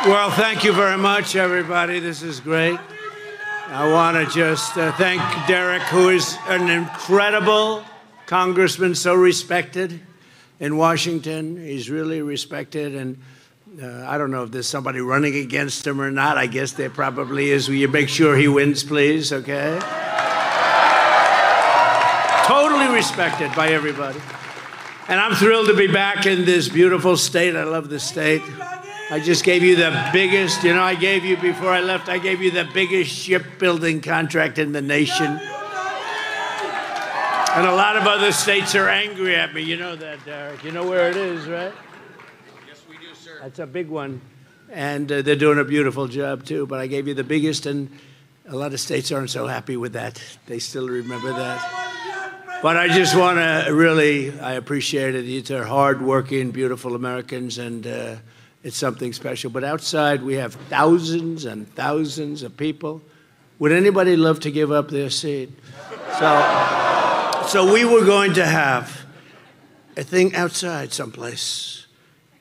Well, thank you very much, everybody. This is great. I want to just thank Derek, who is an incredible congressman, so respected in Washington. He's really respected, and I don't know if there's somebody running against him or not. I guess there probably is. Will you make sure he wins, please, okay? Totally respected by everybody. And I'm thrilled to be back in this beautiful state. I love this state. I just gave you the biggest, I gave you, before I left, I gave you the biggest shipbuilding contract in the nation. And a lot of other states are angry at me. You know that, Derek. You know where it is, right? Yes, we do, sir. That's a big one. And they're doing a beautiful job, too. But I gave you the biggest, and a lot of states aren't so happy with that. They still remember that. But I just want to really, I appreciate it. These are hardworking, beautiful Americans, and it's something special. But outside, we have thousands and thousands of people. Would anybody love to give up their seat? So we were going to have a thing outside someplace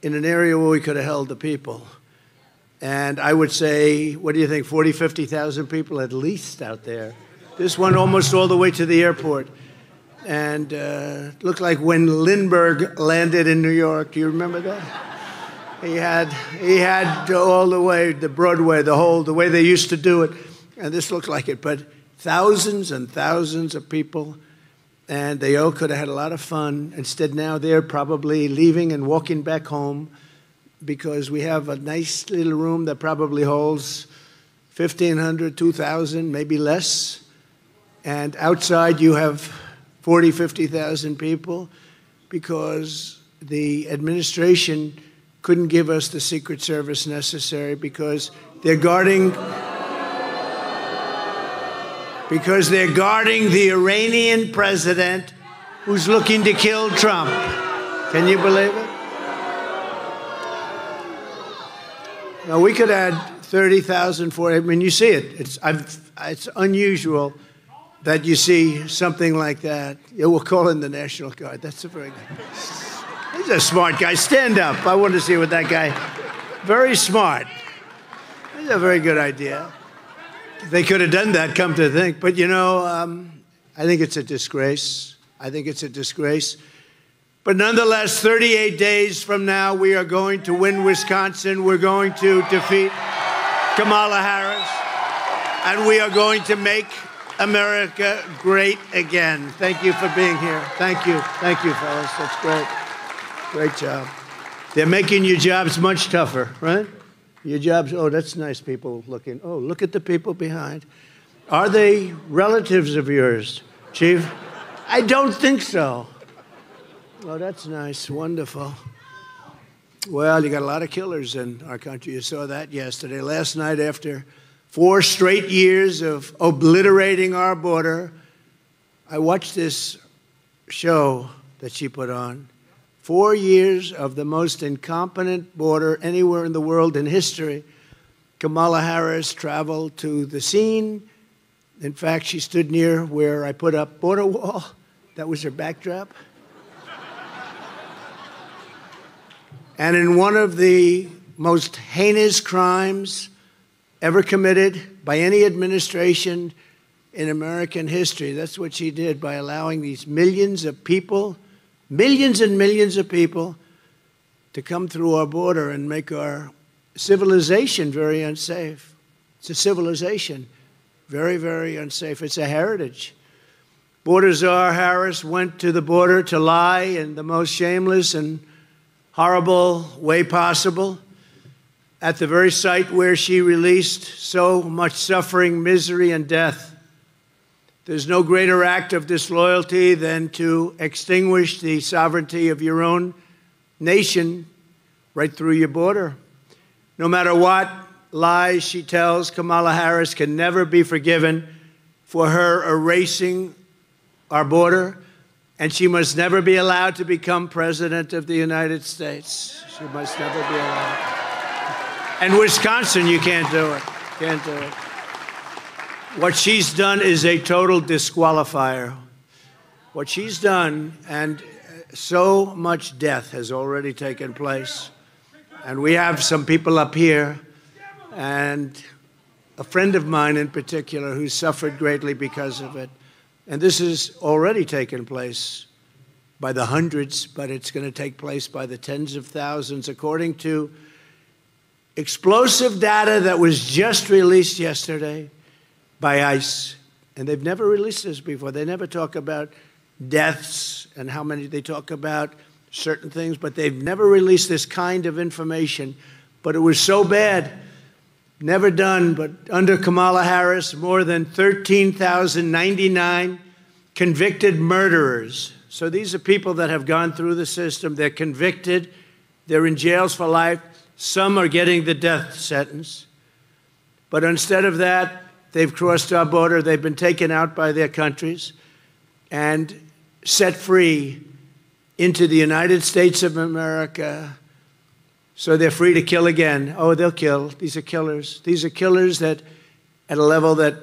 in an area where we could have held the people. And I would say, what do you think, 40, 50,000 people at least out there. This went almost all the way to the airport. And it looked like when Lindbergh landed in New York. Do you remember that? He had all the way, the Broadway, the way they used to do it. And this looked like it. But thousands and thousands of people. And they all could have had a lot of fun. Instead, now they're probably leaving and walking back home because we have a nice little room that probably holds 1,500, 2,000, maybe less. And outside you have 40, 50,000 people because the administration couldn't give us the Secret Service necessary because they're guarding the Iranian president who's looking to kill Trump. Can you believe it? Now, we could add 30,000 for it. I mean, you see it. It's unusual that you see something like that. Yeah, we'll call in the National Guard. That's a very good. He's a smart guy. Stand up. I want to see what that guy. Very smart. That's a very good idea. They could have done that, come to think. But, I think it's a disgrace. I think it's a disgrace. But nonetheless, 38 days from now, we are going to win Wisconsin. We're going to defeat Kamala Harris. And we are going to make America great again. Thank you for being here. Thank you. Thank you, fellas. That's great. Great job. They're making your jobs much tougher, right? Your jobs, oh, that's nice people looking. Oh, look at the people behind. Are they relatives of yours, Chief? I don't think so. Oh, that's nice. Wonderful. Well, you got a lot of killers in our country. You saw that yesterday. Last night, after 4 straight years of obliterating our border, I watched this show that she put on. 4 years of the most incompetent border anywhere in the world in history. Kamala Harris traveled to the scene. In fact, she stood near where I put up border wall. That was her backdrop. And in one of the most heinous crimes ever committed by any administration in American history, that's what she did by allowing these millions of people, millions and millions of people, to come through our border and make our civilization very unsafe. It's a civilization, very, very unsafe. It's a heritage. Border Czar Harris went to the border to lie in the most shameless and horrible way possible at the very site where she released so much suffering, misery, and death. There's no greater act of disloyalty than to extinguish the sovereignty of your own nation right through your border. No matter what lies she tells, Kamala Harris can never be forgiven for her erasing our border, and she must never be allowed to become president of the United States. She must never be allowed. And Wisconsin, you can't do it. Can't do it. What she's done is a total disqualifier. What she's done, and so much death has already taken place. And we have some people up here and a friend of mine in particular who suffered greatly because of it. And this has already taken place by the hundreds, but it's going to take place by the tens of thousands, according to explosive data that was just released yesterday by ICE. And they've never released this before. They never talk about deaths and how many. They talk about certain things, but they've never released this kind of information. But it was so bad, never done, but under Kamala Harris, more than 13,099 convicted murderers. So these are people that have gone through the system. They're convicted. They're in jails for life. Some are getting the death sentence. But instead of that, they've crossed our border. They've been taken out by their countries and set free into the United States of America. So they're free to kill again. Oh, they'll kill. These are killers. These are killers that at a level that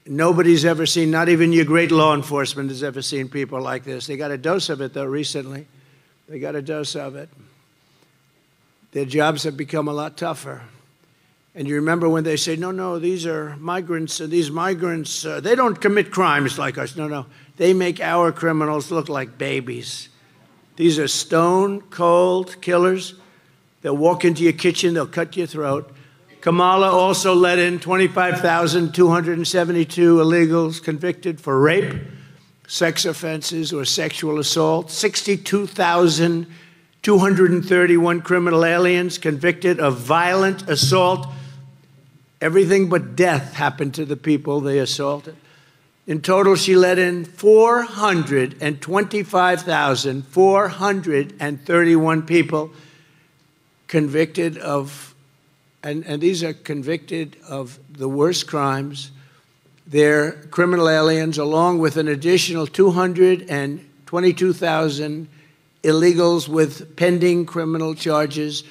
nobody's ever seen, not even your great law enforcement has ever seen people like this. They got a dose of it, though, recently. They got a dose of it. Their jobs have become a lot tougher. And you remember when they say, no, no, these are migrants, and these migrants, they don't commit crimes like us. No, no. They make our criminals look like babies. These are stone-cold killers. They'll walk into your kitchen. They'll cut your throat. Kamala also let in 25,272 illegals convicted for rape, sex offenses, or sexual assault. 62,231 criminal aliens convicted of violent assault. Everything but death happened to the people they assaulted. In total, she let in 425,431 people convicted of, and these are convicted of the worst crimes. They're criminal aliens, along with an additional 222,000 illegals with pending criminal charges.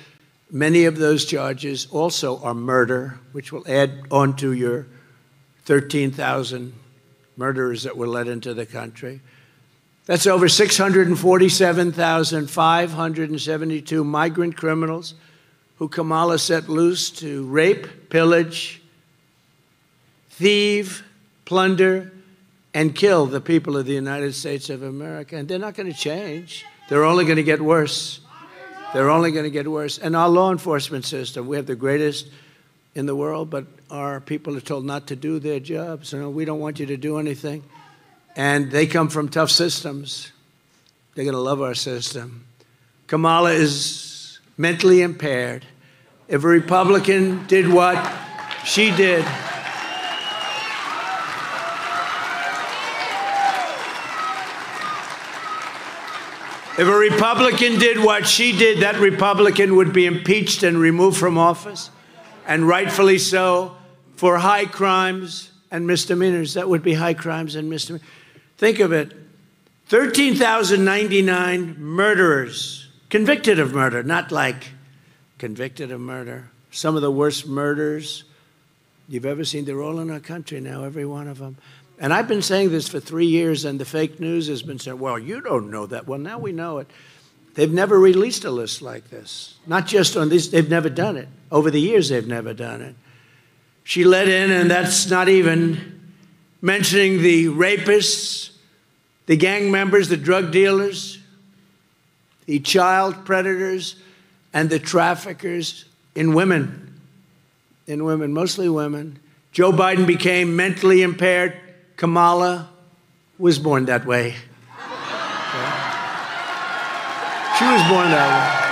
Many of those charges also are murder, which will add on to your 13,000 murderers that were let into the country. That's over 647,572 migrant criminals who Kamala set loose to rape, pillage, thieve, plunder, and kill the people of the United States of America. And they're not going to change. They're only going to get worse. They're only going to get worse. And our law enforcement system, we have the greatest in the world, but our people are told not to do their jobs. You know, we don't want you to do anything. And they come from tough systems. They're going to love our system. Kamala is mentally impaired. If a Republican did what she did, if a Republican did what she did, that Republican would be impeached and removed from office, and rightfully so, for high crimes and misdemeanors. That would be high crimes and misdemeanors. Think of it. 13,099 murderers, convicted of murder, not like convicted of murder. Some of the worst murders you've ever seen. They're all in our country now, every one of them. And I've been saying this for 3 years, and the fake news has been saying, well, you don't know that. Well, now we know it. They've never released a list like this. Not just on these, they've never done it. Over the years, they've never done it. She let in, and that's not even mentioning the rapists, the gang members, the drug dealers, the child predators, and the traffickers in women, mostly women. Joe Biden became mentally impaired. Kamala was born that way. Okay. She was born that way.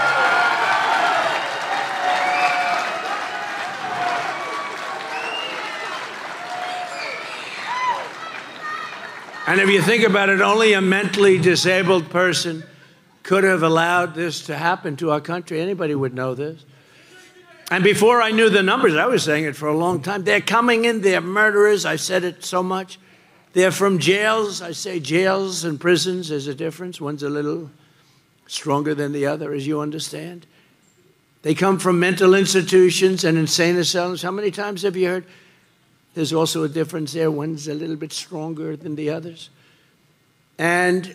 And if you think about it, only a mentally disabled person could have allowed this to happen to our country. Anybody would know this. And before I knew the numbers, I was saying it for a long time. They're coming in, they're murderers. I said it so much. They're from jails. I say jails and prisons, there's a difference. One's a little stronger than the other, as you understand. They come from mental institutions and insane asylums. How many times have you heard? There's also a difference there. One's a little bit stronger than the others. And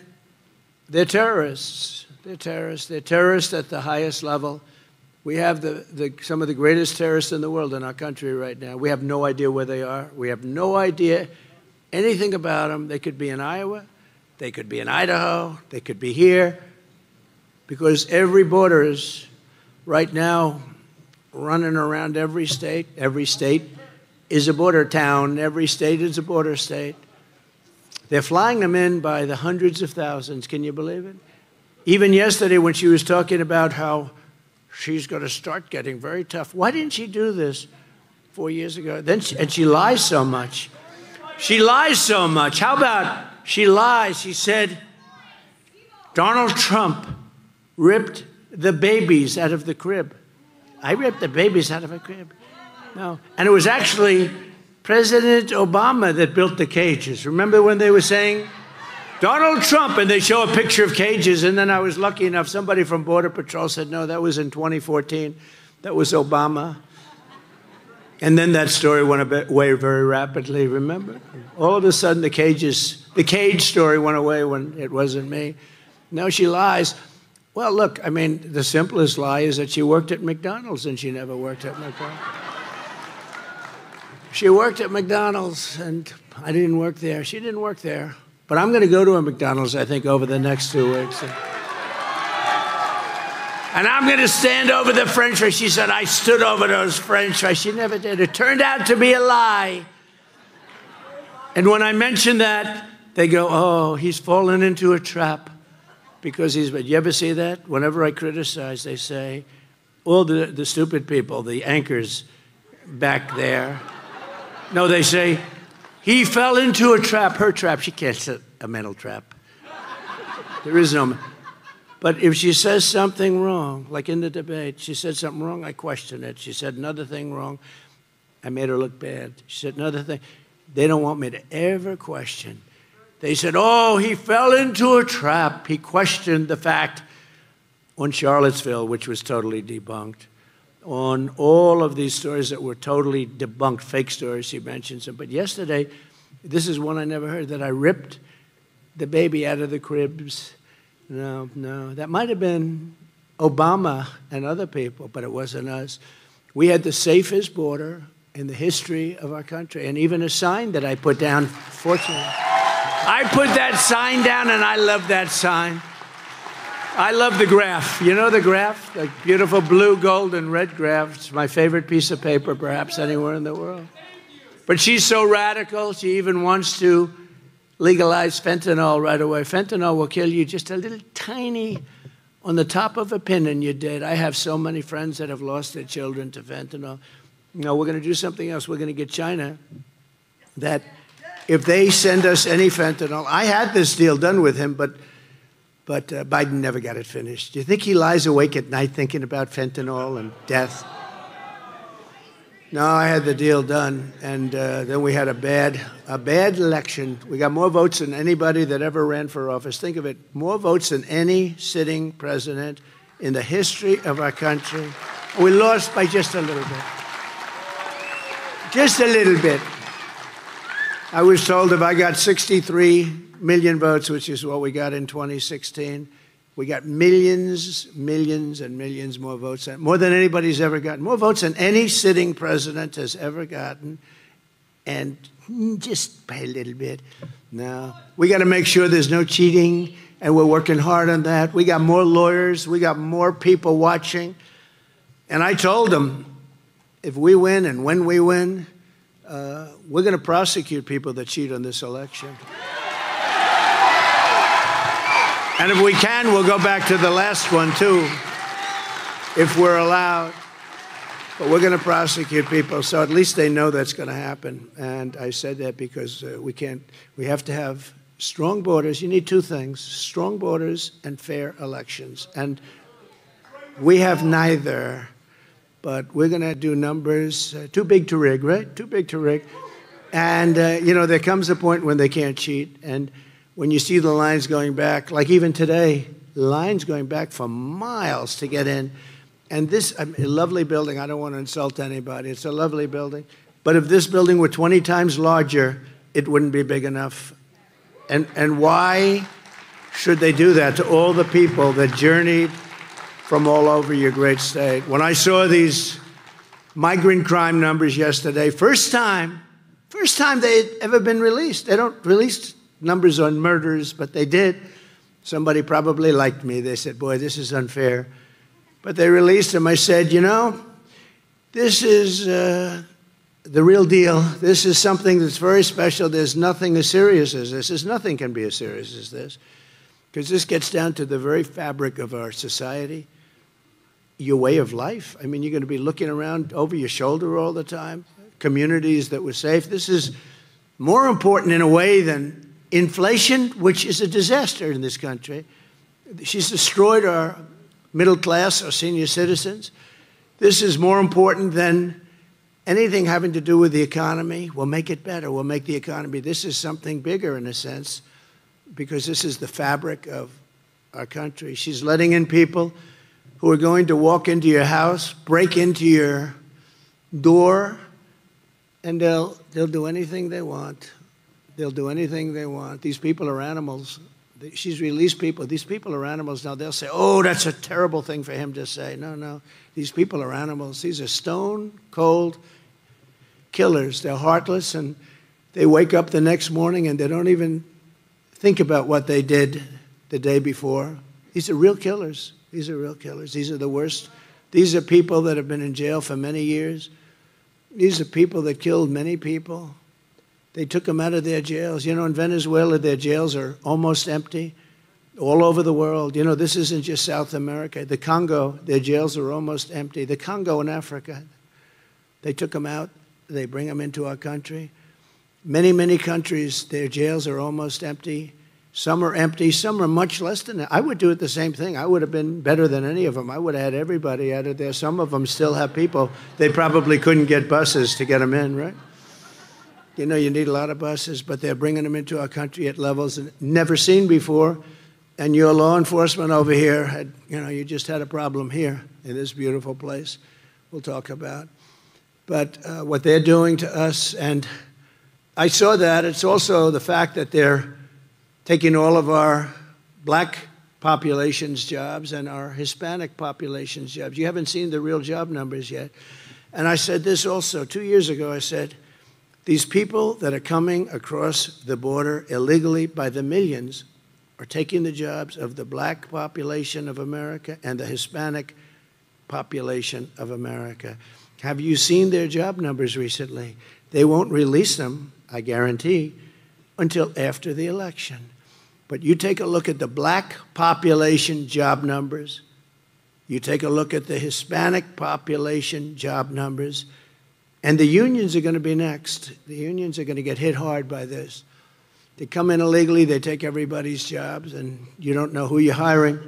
they're terrorists. They're terrorists. They're terrorists at the highest level. We have some of the greatest terrorists in the world in our country right now. We have no idea where they are. We have no idea anything about them. They could be in Iowa. They could be in Idaho. They could be here. Because every border is right now running around every state. Every state is a border town. Every state is a border state. They're flying them in by the hundreds of thousands. Can you believe it? Even yesterday when she was talking about how she's going to start getting very tough. Why didn't she do this 4 years ago? And she lies so much. She lies so much. How about she lies? She said Donald Trump ripped the babies out of the crib. I ripped the babies out of a crib. No. And it was actually President Obama that built the cages. Remember when they were saying Donald Trump, and they show a picture of cages, and then I was lucky enough, somebody from Border Patrol said, no, that was in 2014. That was Obama. And then that story went away very rapidly, remember? All of a sudden, the cage story went away when it wasn't me. No, she lies. Well, look, I mean, the simplest lie is that she worked at McDonald's, and she never worked at McDonald's. She worked at McDonald's, and I didn't work there. She didn't work there. But I'm going to go to a McDonald's, I think, over the next 2 weeks. And I'm going to stand over the French fries. She said, I stood over those French fries. She never did. It turned out to be a lie. And when I mention that, they go, oh, he's fallen into a trap. Because but you ever see that? Whenever I criticize, they say, all the stupid people, the anchors back there. No, they say, he fell into a trap, her trap. She can't set a mental trap. There is no. But if she says something wrong, like in the debate, she said something wrong, I question it. She said another thing wrong, I made her look bad. She said another thing. They don't want me to ever question. They said, oh, he fell into a trap. He questioned the fact on Charlottesville, which was totally debunked. On all of these stories that were totally debunked, fake stories, she mentions them. But yesterday, this is one I never heard, that I ripped the baby out of the cribs. No, that might have been Obama and other people, but it wasn't us. We had the safest border in the history of our country, and even a sign that I put down, fortunately. I put that sign down, and I love that sign. I love the graph. You know the graph? The beautiful blue, gold, and red graph. It's my favorite piece of paper, perhaps, anywhere in the world. But she's so radical, she even wants to legalize fentanyl right away. Fentanyl will kill you just a little tiny on the top of a pin and you're dead. I have so many friends that have lost their children to fentanyl. No, we're going to do something else. We're going to get China that if they send us any fentanyl, I had this deal done with him, but Biden never got it finished. Do you think he lies awake at night thinking about fentanyl and death? No, I had the deal done, and then we had a bad election. We got more votes than anybody that ever ran for office. Think of it, more votes than any sitting president in the history of our country. We lost by just a little bit. Just a little bit. I was told if I got 63 million votes, which is what we got in 2016, we got millions, millions, and millions more votes, more than anybody's ever gotten, more votes than any sitting president has ever gotten, and just by a little bit. No, we got to make sure there's no cheating, and we're working hard on that. We got more lawyers, we got more people watching, and I told them, if we win and when we win, we're going to prosecute people that cheat on this election. And if we can, we'll go back to the last one, too, if we're allowed. But we're going to prosecute people, so at least they know that's going to happen. And I said that because we have to have strong borders. You need two things, strong borders and fair elections. And we have neither, but we're going to do numbers too big to rig, right? Too big to rig. And, you know, there comes a point when they can't cheat. And when you see the lines going back, like even today, lines going back for miles to get in. And this, a lovely building, I don't want to insult anybody, it's a lovely building. But if this building were 20 times larger, it wouldn't be big enough. And why should they do that to all the people that journeyed from all over your great state. When I saw these migrant crime numbers yesterday, first time they'd ever been released. They don't release numbers on murders, but they did. Somebody probably liked me. They said, boy, this is unfair. But they released them. I said, you know, this is the real deal. This is something that's very special. There's nothing as serious as this. Nothing can be as serious as this, because this gets down to the very fabric of our society, your way of life. I mean, you're going to be looking around over your shoulder all the time, communities that were safe. This is more important in a way than inflation, which is a disaster in this country. She's destroyed our middle class, our senior citizens. This is more important than anything having to do with the economy. We'll make it better. We'll make the economy. This is something bigger in a sense, because this is the fabric of our country. She's letting in people who are going to walk into your house, break into your door, and they'll do anything they want. They'll do anything they want. These people are animals. She's released people. These people are animals. Now they'll say, oh, that's a terrible thing for him to say. No, no. These people are animals. These are stone-cold killers. They're heartless, and they wake up the next morning and they don't even think about what they did the day before. These are real killers. These are real killers. These are the worst. These are people that have been in jail for many years. These are people that killed many people. They took them out of their jails. You know, in Venezuela, their jails are almost empty. All over the world. You know, this isn't just South America. The Congo, their jails are almost empty. The Congo in Africa, they took them out. They bring them into our country. Many, many countries, their jails are almost empty. Some are empty. Some are much less than that. I would do it the same thing. I would have been better than any of them. I would have had everybody out of there. Some of them still have people. They probably couldn't get buses to get them in, right? You know, you need a lot of buses, but they're bringing them into our country at levels never seen before. And your law enforcement over here had, you know, you just had a problem here in this beautiful place we'll talk about. But what they're doing to us, and I saw that. It's also the fact that they're taking all of our black population's jobs and our Hispanic population's jobs. You haven't seen the real job numbers yet. And I said this also 2 years ago. I said, these people that are coming across the border illegally by the millions are taking the jobs of the black population of America and the Hispanic population of America. Have you seen their job numbers recently? They won't release them, I guarantee, until after the election. But you take a look at the black population job numbers, you take a look at the Hispanic population job numbers, and the unions are going to be next. The unions are going to get hit hard by this. They come in illegally, they take everybody's jobs, and you don't know who you're hiring.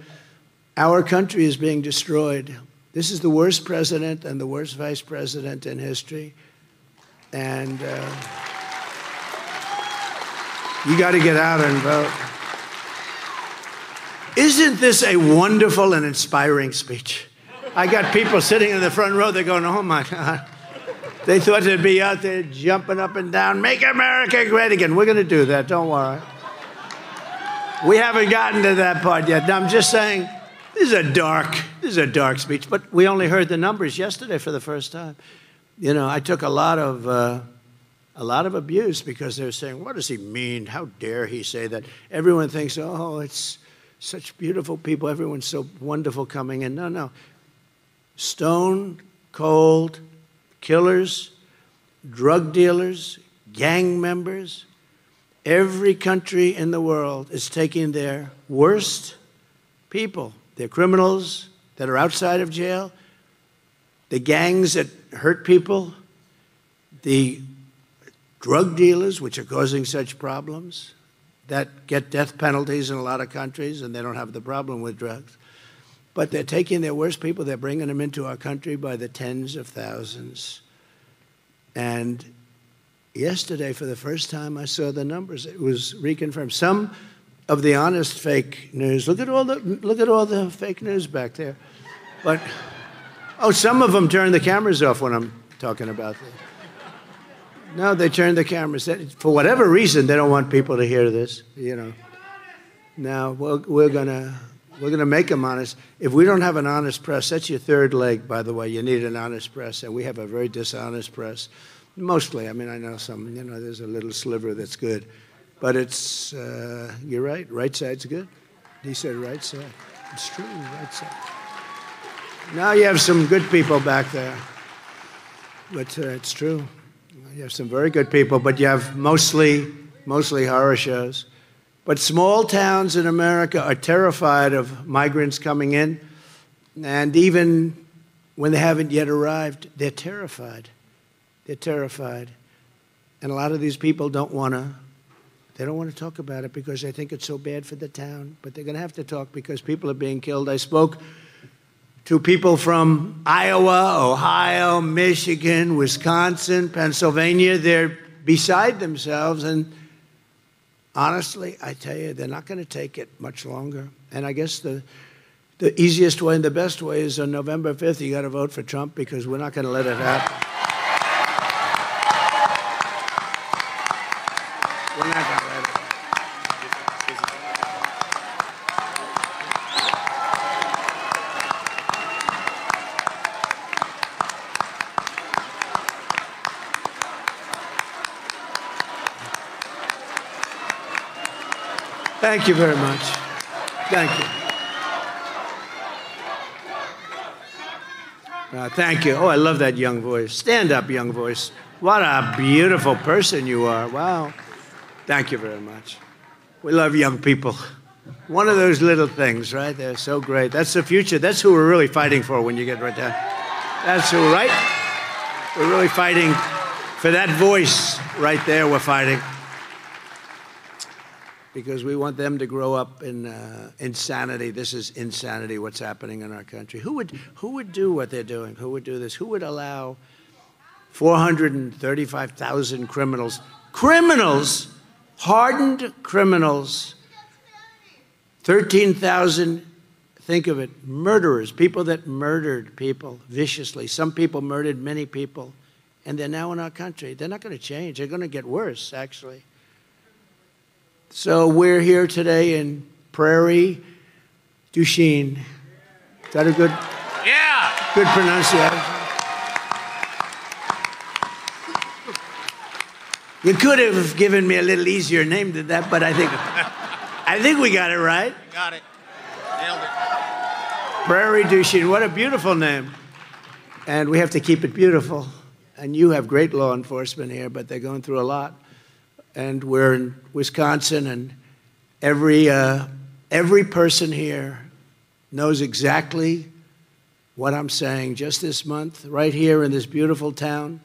Our country is being destroyed. This is the worst president and the worst vice president in history. And you got to get out and vote. Isn't this a wonderful and inspiring speech? I got people sitting in the front row, they're going, oh my God. They thought they'd be out there jumping up and down, make America great again. We're going to do that, don't worry. We haven't gotten to that part yet. Now, I'm just saying, this is a dark speech, but we only heard the numbers yesterday for the first time. You know, I took a lot of abuse because they were saying, what does he mean? How dare he say that? Everyone thinks, oh, it's such beautiful people. Everyone's so wonderful coming in. No, no. Stone cold killers, drug dealers, gang members. Every country in the world is taking their worst people, their criminals that are outside of jail, the gangs that hurt people, the drug dealers, which are causing such problems, that get death penalties in a lot of countries, and they don't have the problem with drugs. But they're taking their worst people, they're bringing them into our country by the tens of thousands. And yesterday, for the first time, I saw the numbers. It was reconfirmed. Some of the honest fake news, look at all the fake news back there. But, oh, some of them turn the cameras off when I'm talking about this. No, they turn the cameras. For whatever reason, they don't want people to hear this, you know. Now, we're going to We're going to make them honest. If we don't have an honest press, that's your third leg, by the way. You need an honest press, and we have a very dishonest press. Mostly, I mean, I know some, there's a little sliver that's good. But it's, you're right, right side's good. He said right side. It's true, right side. Now you have some good people back there. But it's true. You have some very good people, but you have mostly horror shows. But small towns in America are terrified of migrants coming in, and even when they haven't yet arrived, they're terrified. They're terrified. And a lot of these people don't want to talk about it because they think it's so bad for the town, but they're going to have to talk because people are being killed. I spoke to people from Iowa, Ohio, Michigan, Wisconsin, Pennsylvania. They're beside themselves, and honestly, I tell you, they're not going to take it much longer. And I guess the easiest way and the best way is on November 5th, you got to vote for Trump because we're not going to let it happen. We're not going to let it happen. Thank you very much. Thank you. Thank you. Oh, I love that young voice. Stand up, young voice. What a beautiful person you are. Wow. Thank you very much. We love young people. One of those little things, right? They're so great. That's the future. That's who we're really fighting for when you get right down. That's who, right? We're really fighting for that voice right there. We're fighting. Because we want them to grow up in insanity. This is insanity, what's happening in our country. Who would do what they're doing? Who would do this? Who would allow 435,000 criminals, hardened criminals, 13,000, think of it, murderers, people that murdered people viciously. Some people murdered many people, and they're now in our country. They're not going to change. They're going to get worse, actually. So we're here today in PRAIRIE du Chien. Is that a good pronunciation? You could have given me a little easier name than that, but I think we got it right. Got it. Nailed it. PRAIRIE du Chien. What a beautiful name. And we have to keep it beautiful. And you have great law enforcement here, but they're going through a lot. And we're in Wisconsin, and every person here knows exactly what I'm saying. Just this month, right here in this beautiful town,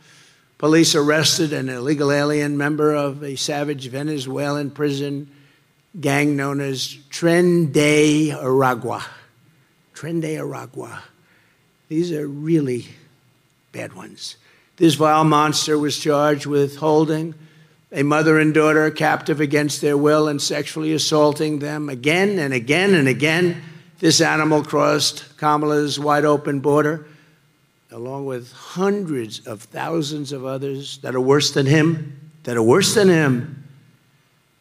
police arrested an illegal alien member of a savage Venezuelan prison gang known as Tren de Aragua. Tren de Aragua. These are really bad ones. This vile monster was charged with holding a mother and daughter captive against their will and sexually assaulting them again and again and again. This animal crossed Kamala's wide-open border, along with hundreds of thousands of others that are worse than him,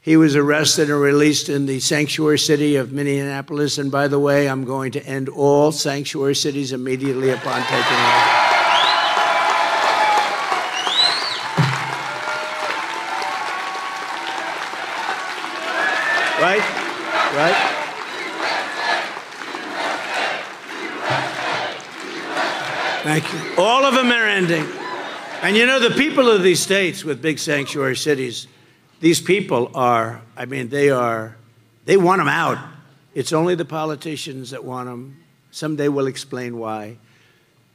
He was arrested and released in the sanctuary city of Minneapolis. And by the way, I'm going to end all sanctuary cities immediately upon taking office. Right? Thank you. All of them are ending. And you know, the people of these states with big sanctuary cities, these people are, I mean, they want them out. It's only the politicians that want them. Someday we'll explain why.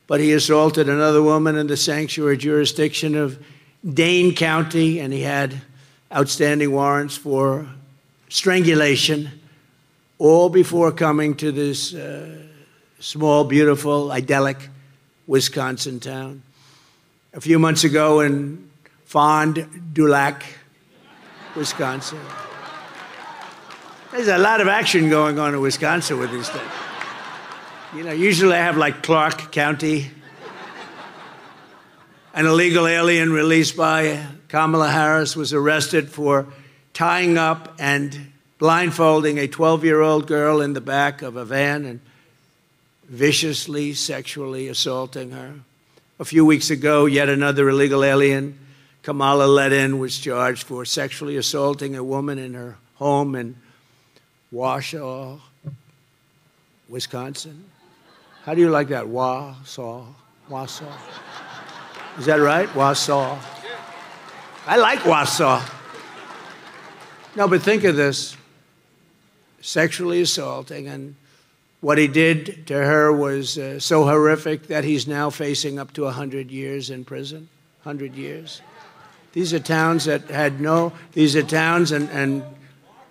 But he assaulted another woman in the sanctuary jurisdiction of Dane County, and he had outstanding warrants for strangulation, all before coming to this small, beautiful, idyllic Wisconsin town. A few months ago in Fond du Lac, Wisconsin. There's a lot of action going on in Wisconsin with these things. You know, usually I have like Clark County. An illegal alien released by Kamala Harris was arrested for tying up and blindfolding a 12-year-old girl in the back of a van and viciously sexually assaulting her. A few weeks ago, yet another illegal alien, Kamala let in, was charged for sexually assaulting a woman in her home in Wausau, Wisconsin. How do you like that? Wausau. Is that right? Wausau. I like Wausau. No, but think of this. Sexually assaulting, and what he did to her was so horrific that he's now facing up to 100 years in prison. 100 years. These are towns that had no, these are towns and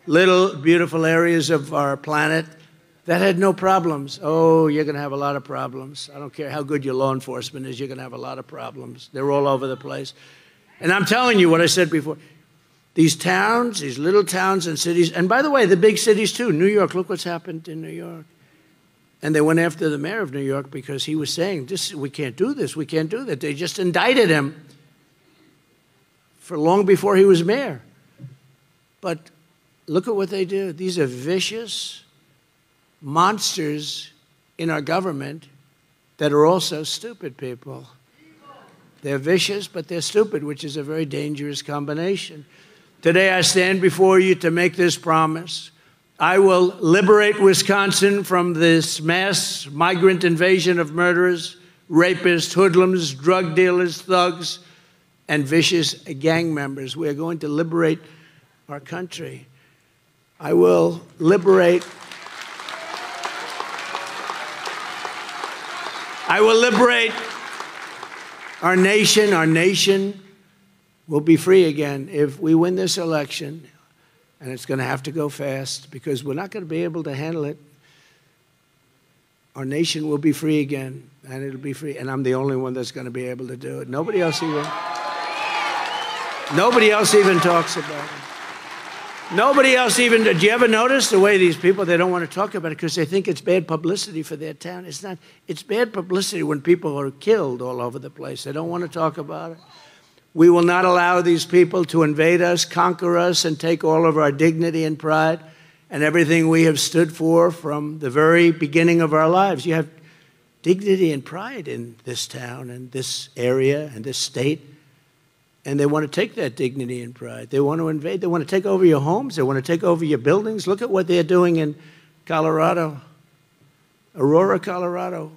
little beautiful areas of our planet that had no problems. Oh, you're going to have a lot of problems. I don't care how good your law enforcement is, you're going to have a lot of problems. They're all over the place. And I'm telling you what I said before. These towns, these little towns and cities, and by the way, the big cities too. New York, look what's happened in New York. And they went after the mayor of New York because he was saying, we can't do this, we can't do that. They just indicted him for long before he was mayor. But look at what they do. These are vicious monsters in our government that are also stupid people. They're vicious, but they're stupid, which is a very dangerous combination. Today I stand before you to make this promise. I will liberate Wisconsin from this mass migrant invasion of murderers, rapists, hoodlums, drug dealers, thugs, and vicious gang members. We are going to liberate our country. I will liberate our nation. Our nation will be free again if we win this election, and it's going to have to go fast because we're not going to be able to handle it. Our nation will be free again, and it'll be free, and I'm the only one that's going to be able to do it. Nobody else even talks about it. Nobody else even, do you ever notice the way these people, they don't want to talk about it because they think it's bad publicity for their town? It's not. It's bad publicity when people are killed all over the place. They don't want to talk about it. We will not allow these people to invade us, conquer us, and take all of our dignity and pride and everything we have stood for from the very beginning of our lives. You have dignity and pride in this town and this area and this state. And they want to take that dignity and pride. They want to invade. They want to take over your homes. They want to take over your buildings. Look at what they're doing in Colorado, Aurora, Colorado.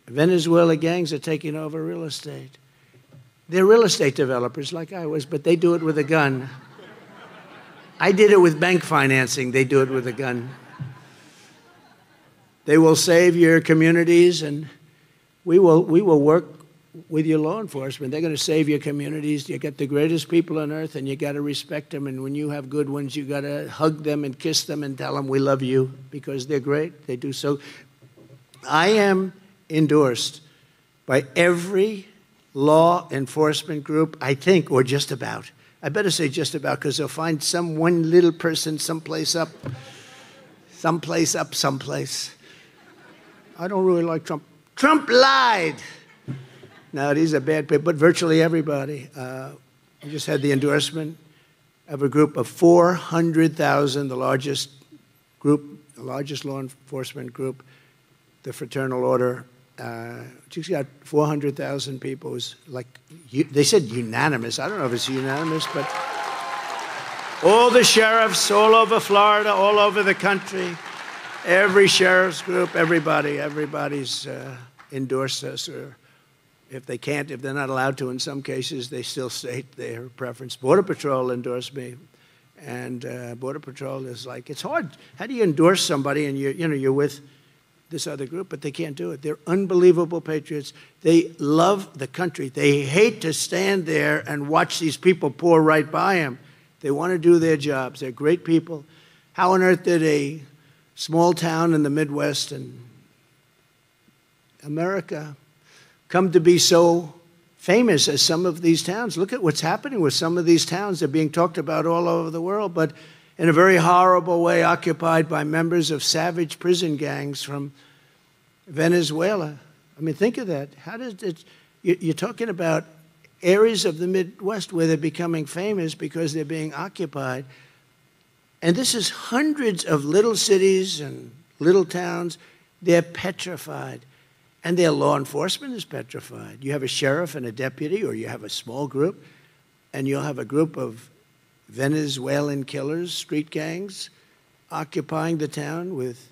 Venezuela gangs are taking over real estate. They're real estate developers like I was, but they do it with a gun. I did it with bank financing. They do it with a gun. They will save your communities, and we will work with your law enforcement. They're going to save your communities. You got the greatest people on earth, and you got to respect them. And when you have good ones, you got to hug them and kiss them and tell them we love you because they're great. They do so. I am endorsed by every law enforcement group, I think, or just about. I better say just about because they'll find some one little person someplace. I don't really like Trump. Trump lied. No, these are bad people, but virtually everybody. We just had the endorsement of a group of 400,000, the largest law enforcement group, the Fraternal Order. Just got 400,000 people. It was like, they said unanimous. I don't know if it's unanimous, but all the sheriffs all over Florida, all over the country, every sheriff's group, everybody's endorsed us, or if they can't, if they're not allowed to in some cases, they still state their preference. Border Patrol endorsed me, and Border Patrol is like, it's hard. How do you endorse somebody and you're with this other group, but they can't do it. They're unbelievable patriots. They love the country. They hate to stand there and watch these people pour right by them. They want to do their jobs. They're great people. How on earth did a small town in the Midwest and America come to be so famous as some of these towns? Look at what's happening with some of these towns. They're being talked about all over the world, but in a very horrible way, occupied by members of savage prison gangs from Venezuela. I mean, think of that. How does it? You're talking about areas of the Midwest where they're becoming famous because they're being occupied. And this is hundreds of little cities and little towns. They're petrified. And their law enforcement is petrified. You have a sheriff and a deputy, or you have a small group, and you'll have a group of Venezuelan killers, street gangs, occupying the town with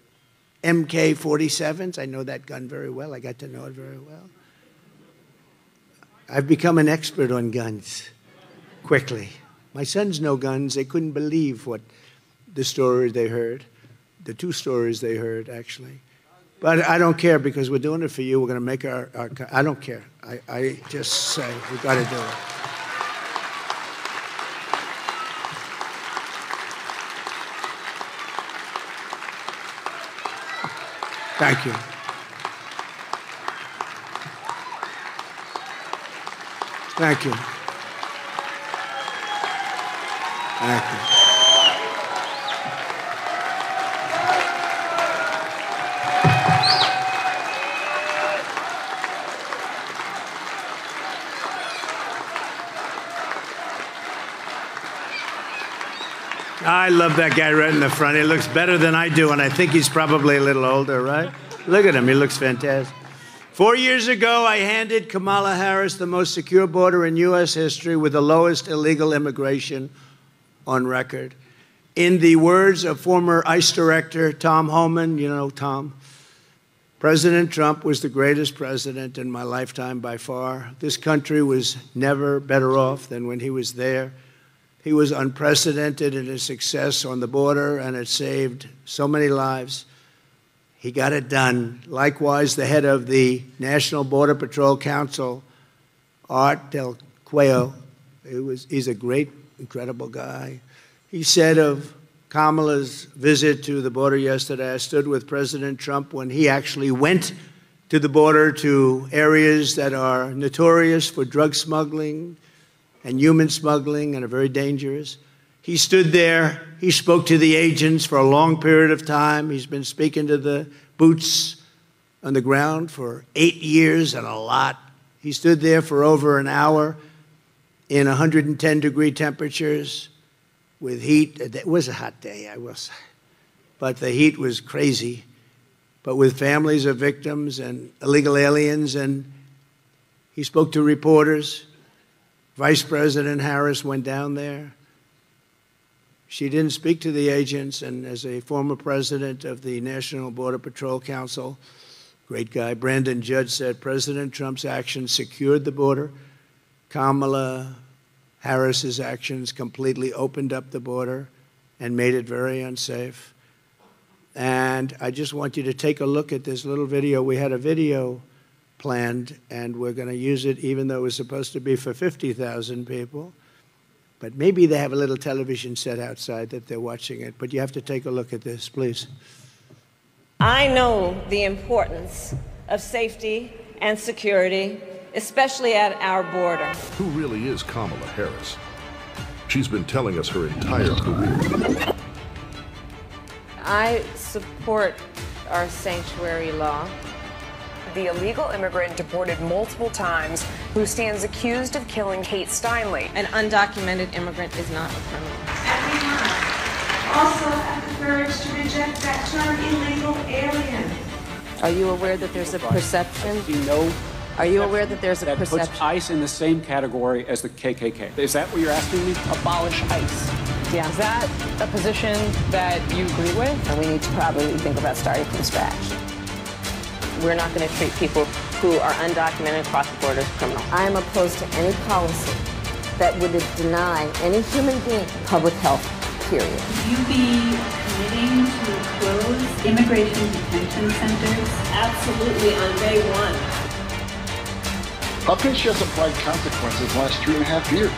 MK-47s. I know that gun very well. I got to know it very well. I've become an expert on guns quickly. My sons know guns. They couldn't believe what the story they heard, the two stories they heard, actually. But I don't care, because we're doing it for you. We're going to make our I don't care. I just say we've got to do it. Thank you. Thank you. Thank you. I love that guy right in the front. He looks better than I do, and I think he's probably a little older, right? Look at him. He looks fantastic. 4 years ago, I handed Kamala Harris the most secure border in U.S. history with the lowest illegal immigration on record. In the words of former ICE Director Tom Homan, you know Tom, President Trump was the greatest president in my lifetime by far. This country was never better off than when he was there. He was unprecedented in his success on the border, and it saved so many lives. He got it done. Likewise, the head of the National Border Patrol Council, Art Del Cuello, he's a great, incredible guy. He said of Kamala's visit to the border yesterday, I stood with President Trump when he actually went to the border, to areas that are notorious for drug smuggling and human smuggling and are very dangerous. He stood there. He spoke to the agents for a long period of time. He's been speaking to the boots on the ground for 8 years and a lot. He stood there for over an hour in 110-degree temperatures with heat. It was a hot day, I will say, but the heat was crazy. But with families of victims and illegal aliens, and he spoke to reporters. Vice President Harris went down there. She didn't speak to the agents, and as a former president of the National Border Patrol Council, great guy, Brandon Judge said, President Trump's actions secured the border. Kamala Harris's actions completely opened up the border and made it very unsafe. And I just want you to take a look at this little video. We had a video planned, and we're going to use it even though it was supposed to be for 50,000 people. But maybe they have a little television set outside that they're watching it. But you have to take a look at this, please. I know the importance of safety and security, especially at our border. Who really is Kamala Harris? She's been telling us her entire career. I support our sanctuary law. The illegal immigrant deported multiple times who stands accused of killing Kate Steinle. An undocumented immigrant is not a criminal. And we must also have the courage to reject that term illegal alien. Are you aware that there's a perception? Are you aware that there's a perception? That puts ICE in the same category as the KKK. Is that what you're asking me? Abolish ICE. Yeah. Is that a position that you agree with? And we need to probably think about starting from scratch. We're not going to treat people who are undocumented across the border as criminals. I am opposed to any policy that would deny any human being public health, period. Would you be committing to close immigration detention centers? Absolutely, on day one. How can she has applied consequences the last 3.5 years?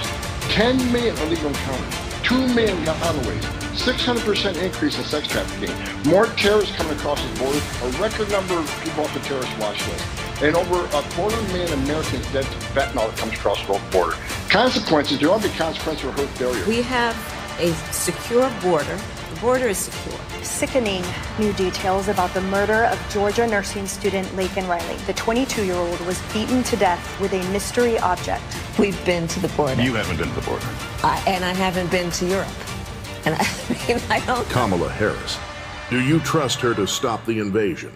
10 million illegal encounters, 2 million gotaways, 600% increase in sex trafficking, more terrorists coming across the border, a record number of people off the terrorist watch list, and over 250,000 Americans dead to fentanyl that comes across the border. Consequences, there will be consequences for her failure. We have a secure border. The border is secure. Sickening new details about the murder of Georgia nursing student Laken Riley. The 22-year-old was beaten to death with a mystery object. We've been to the border. You haven't been to the border. And I haven't been to Europe. And I mean, I don't... Kamala Harris. Do you trust her to stop the invasion?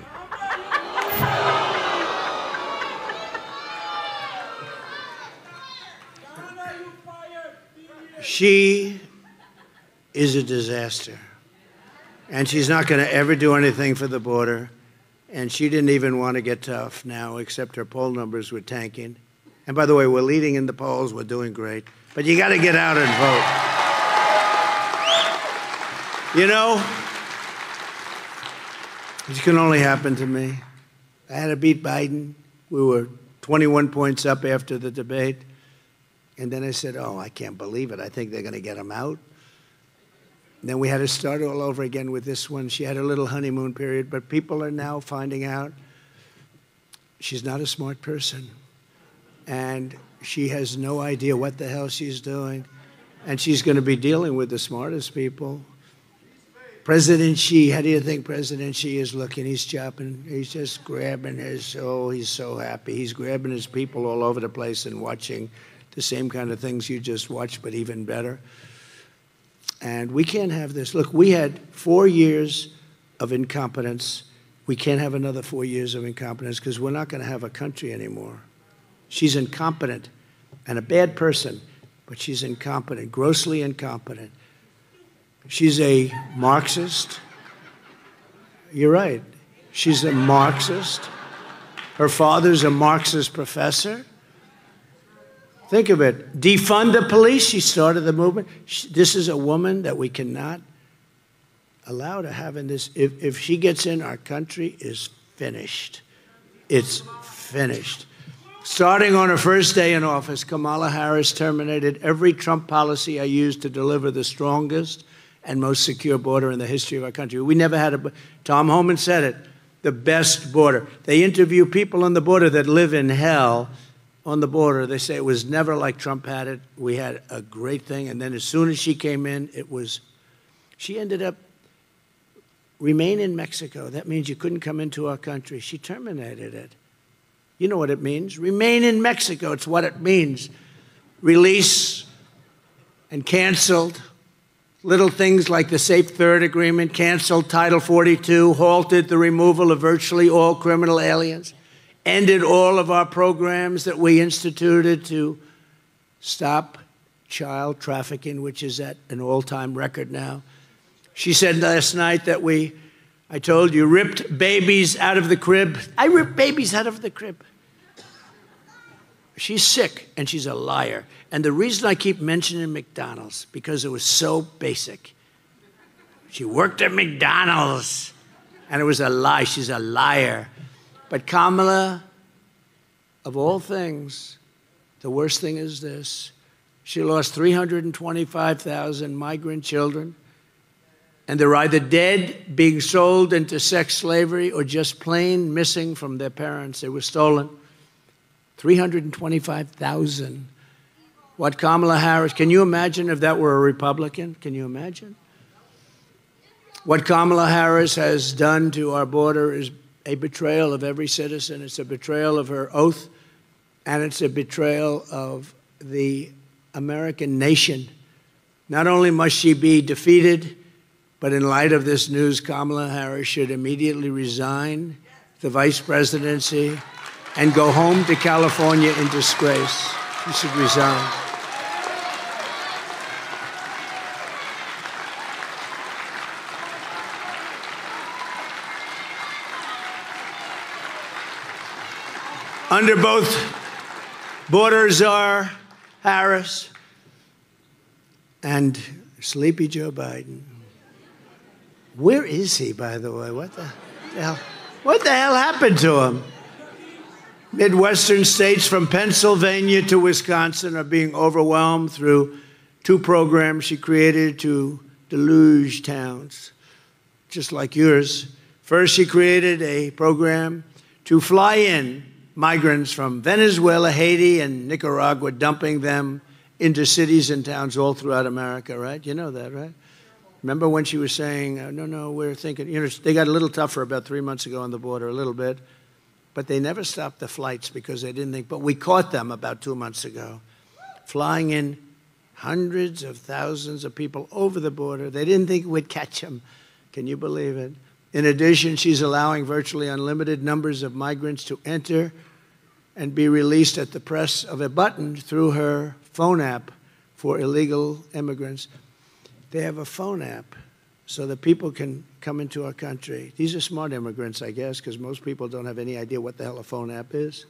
She is a disaster. And she's not going to ever do anything for the border. And she didn't even want to get tough now, except her poll numbers were tanking. And by the way, we're leading in the polls. We're doing great. But you got to get out and vote. You know, this can only happen to me. I had to beat Biden. We were 21 points up after the debate. And then I said, oh, I can't believe it. I think they're going to get him out. And then we had to start all over again with this one. She had a little honeymoon period, but people are now finding out she's not a smart person. And she has no idea what the hell she's doing. And she's going to be dealing with the smartest people. President Xi, how do you think President Xi is looking? He's chopping, he's just grabbing his, oh, he's so happy. He's grabbing his people all over the place and watching the same kind of things you just watched, but even better. And we can't have this. Look, we had 4 years of incompetence. We can't have another 4 years of incompetence because we're not going to have a country anymore. She's incompetent and a bad person, but she's incompetent, grossly incompetent. She's a Marxist. You're right. She's a Marxist. Her father's a Marxist professor. Think of it. Defund the police. She started the movement. This is a woman that we cannot allow to have in this. If she gets in, our country is finished. It's finished. Starting on her first day in office, Kamala Harris terminated every Trump policy I used to deliver the strongest and most secure border in the history of our country. We never had a, Tom Homan said it, the best border. They interview people on the border that live in hell on the border. They say it was never like Trump had it. We had a great thing. And then as soon as she came in, she ended up remain in Mexico. That means you couldn't come into our country. She terminated it. You know what it means. Remain in Mexico. It's what it means. Release and canceled. Little things like the Safe Third Agreement, canceled Title 42, halted the removal of virtually all criminal aliens, ended all of our programs that we instituted to stop child trafficking, which is at an all-time record now. She said last night that I told you, ripped babies out of the crib. I ripped babies out of the crib. She's sick, and she's a liar. And the reason I keep mentioning McDonald's, because it was so basic. She worked at McDonald's, and it was a lie. She's a liar. But Kamala, of all things, the worst thing is this. She lost 325,000 migrant children, and they're either dead, being sold into sex slavery, or just plain missing from their parents. They were stolen. 325,000. What Kamala Harris, can you imagine if that were a Republican? Can you imagine? What Kamala Harris has done to our border is a betrayal of every citizen. It's a betrayal of her oath, and it's a betrayal of the American nation. Not only must she be defeated, but in light of this news, Kamala Harris should immediately resign the vice presidency and go home to California in disgrace. She should resign. Under both borders are Harris and sleepy Joe Biden. Where is he, by the way? What the hell? What the hell happened to him? Midwestern states from Pennsylvania to Wisconsin are being overwhelmed through 2 programs she created to deluge towns, just like yours. First, she created a program to fly in migrants from Venezuela, Haiti, and Nicaragua, dumping them into cities and towns all throughout America, right? You know that, right? Remember when she was saying, no, we're thinking, you know, they got a little tougher about 3 months ago on the border, a little bit. But they never stopped the flights because they didn't think, but we caught them about 2 months ago, flying in Hundreds of thousands of people over the border. They didn't think we'd catch them. Can you believe it? In addition, she's allowing virtually unlimited numbers of migrants to enter and be released at the press of a button through her phone app for illegal immigrants. They have a phone app so that people can come into our country. These are smart immigrants, I guess, because most people don't have any idea what the hell a phone app is.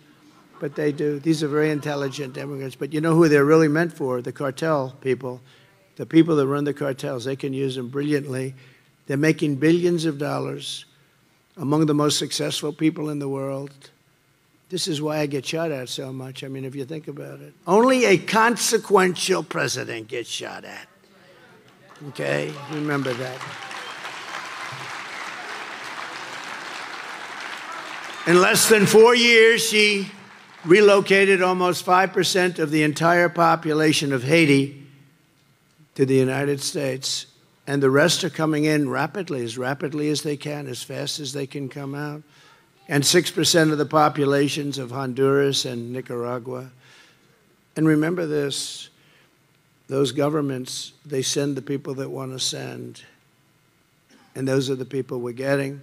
But they do. These are very intelligent immigrants. But you know who they're really meant for? The cartel people. The people that run the cartels. They can use them brilliantly. They're making billions of dollars, among the most successful people in the world. This is why I get shot at so much. I mean, if you think about it. Only a consequential president gets shot at. Okay? Remember that. In less than 4 years, she relocated almost 5% of the entire population of Haiti to the United States. And the rest are coming in rapidly as they can, as fast as they can come out. And 6% of the populations of Honduras and Nicaragua. And remember this, those governments, they send the people that want to send. And those are the people we're getting.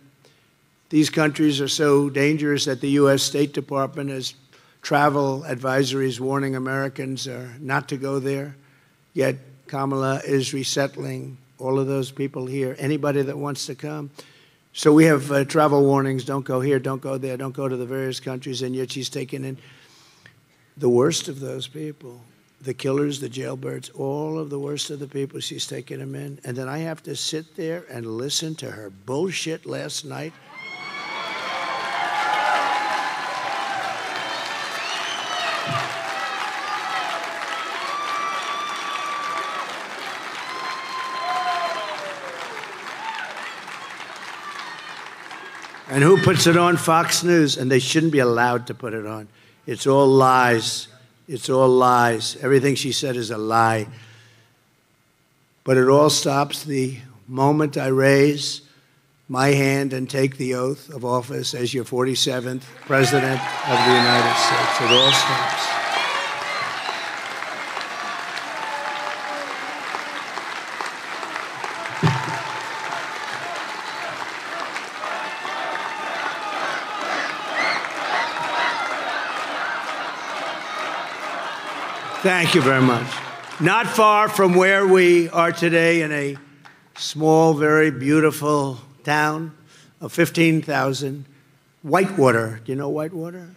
These countries are so dangerous that the U.S. State Department has travel advisories warning Americans not to go there. Yet Kamala is resettling all of those people here, anybody that wants to come. So we have travel warnings, don't go here, don't go there, don't go to the various countries, and yet she's taken in the worst of those people, the killers, the jailbirds, all of the worst of the people, she's taken them in. And then I have to sit there and listen to her bullshit last night. And who puts it on? Fox News. And they shouldn't be allowed to put it on. It's all lies. It's all lies. Everything she said is a lie. But it all stops the moment I raise my hand and take the oath of office as your 47th President of the United States. It all stops. Thank you very much. Not far from where we are today, in a small, very beautiful town of 15,000, Whitewater. Do you know Whitewater?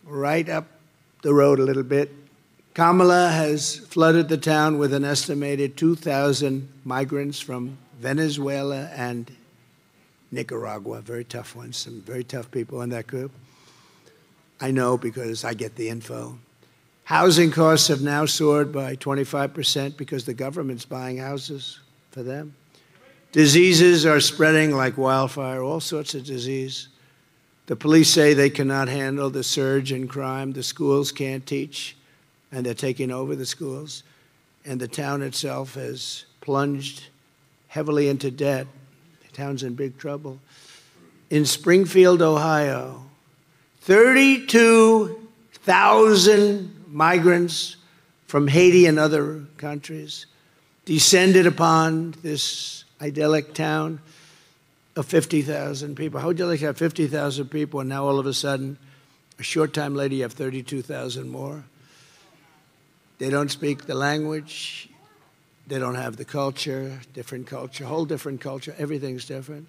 Right up the road a little bit. Kamala has flooded the town with an estimated 2,000 migrants from Venezuela and Nicaragua. Very tough ones, some very tough people in that group. I know because I get the info. Housing costs have now soared by 25% because the government's buying houses for them. Diseases are spreading like wildfire, all sorts of disease. The police say they cannot handle the surge in crime. The schools can't teach, and they're taking over the schools. And the town itself has plunged heavily into debt. The town's in big trouble. In Springfield, Ohio, 32,000 migrants from Haiti and other countries descended upon this idyllic town of 50,000 people. How would you like to have 50,000 people and now all of a sudden, a short time later, you have 32,000 more? They don't speak the language. They don't have the culture, whole different culture. Everything's different.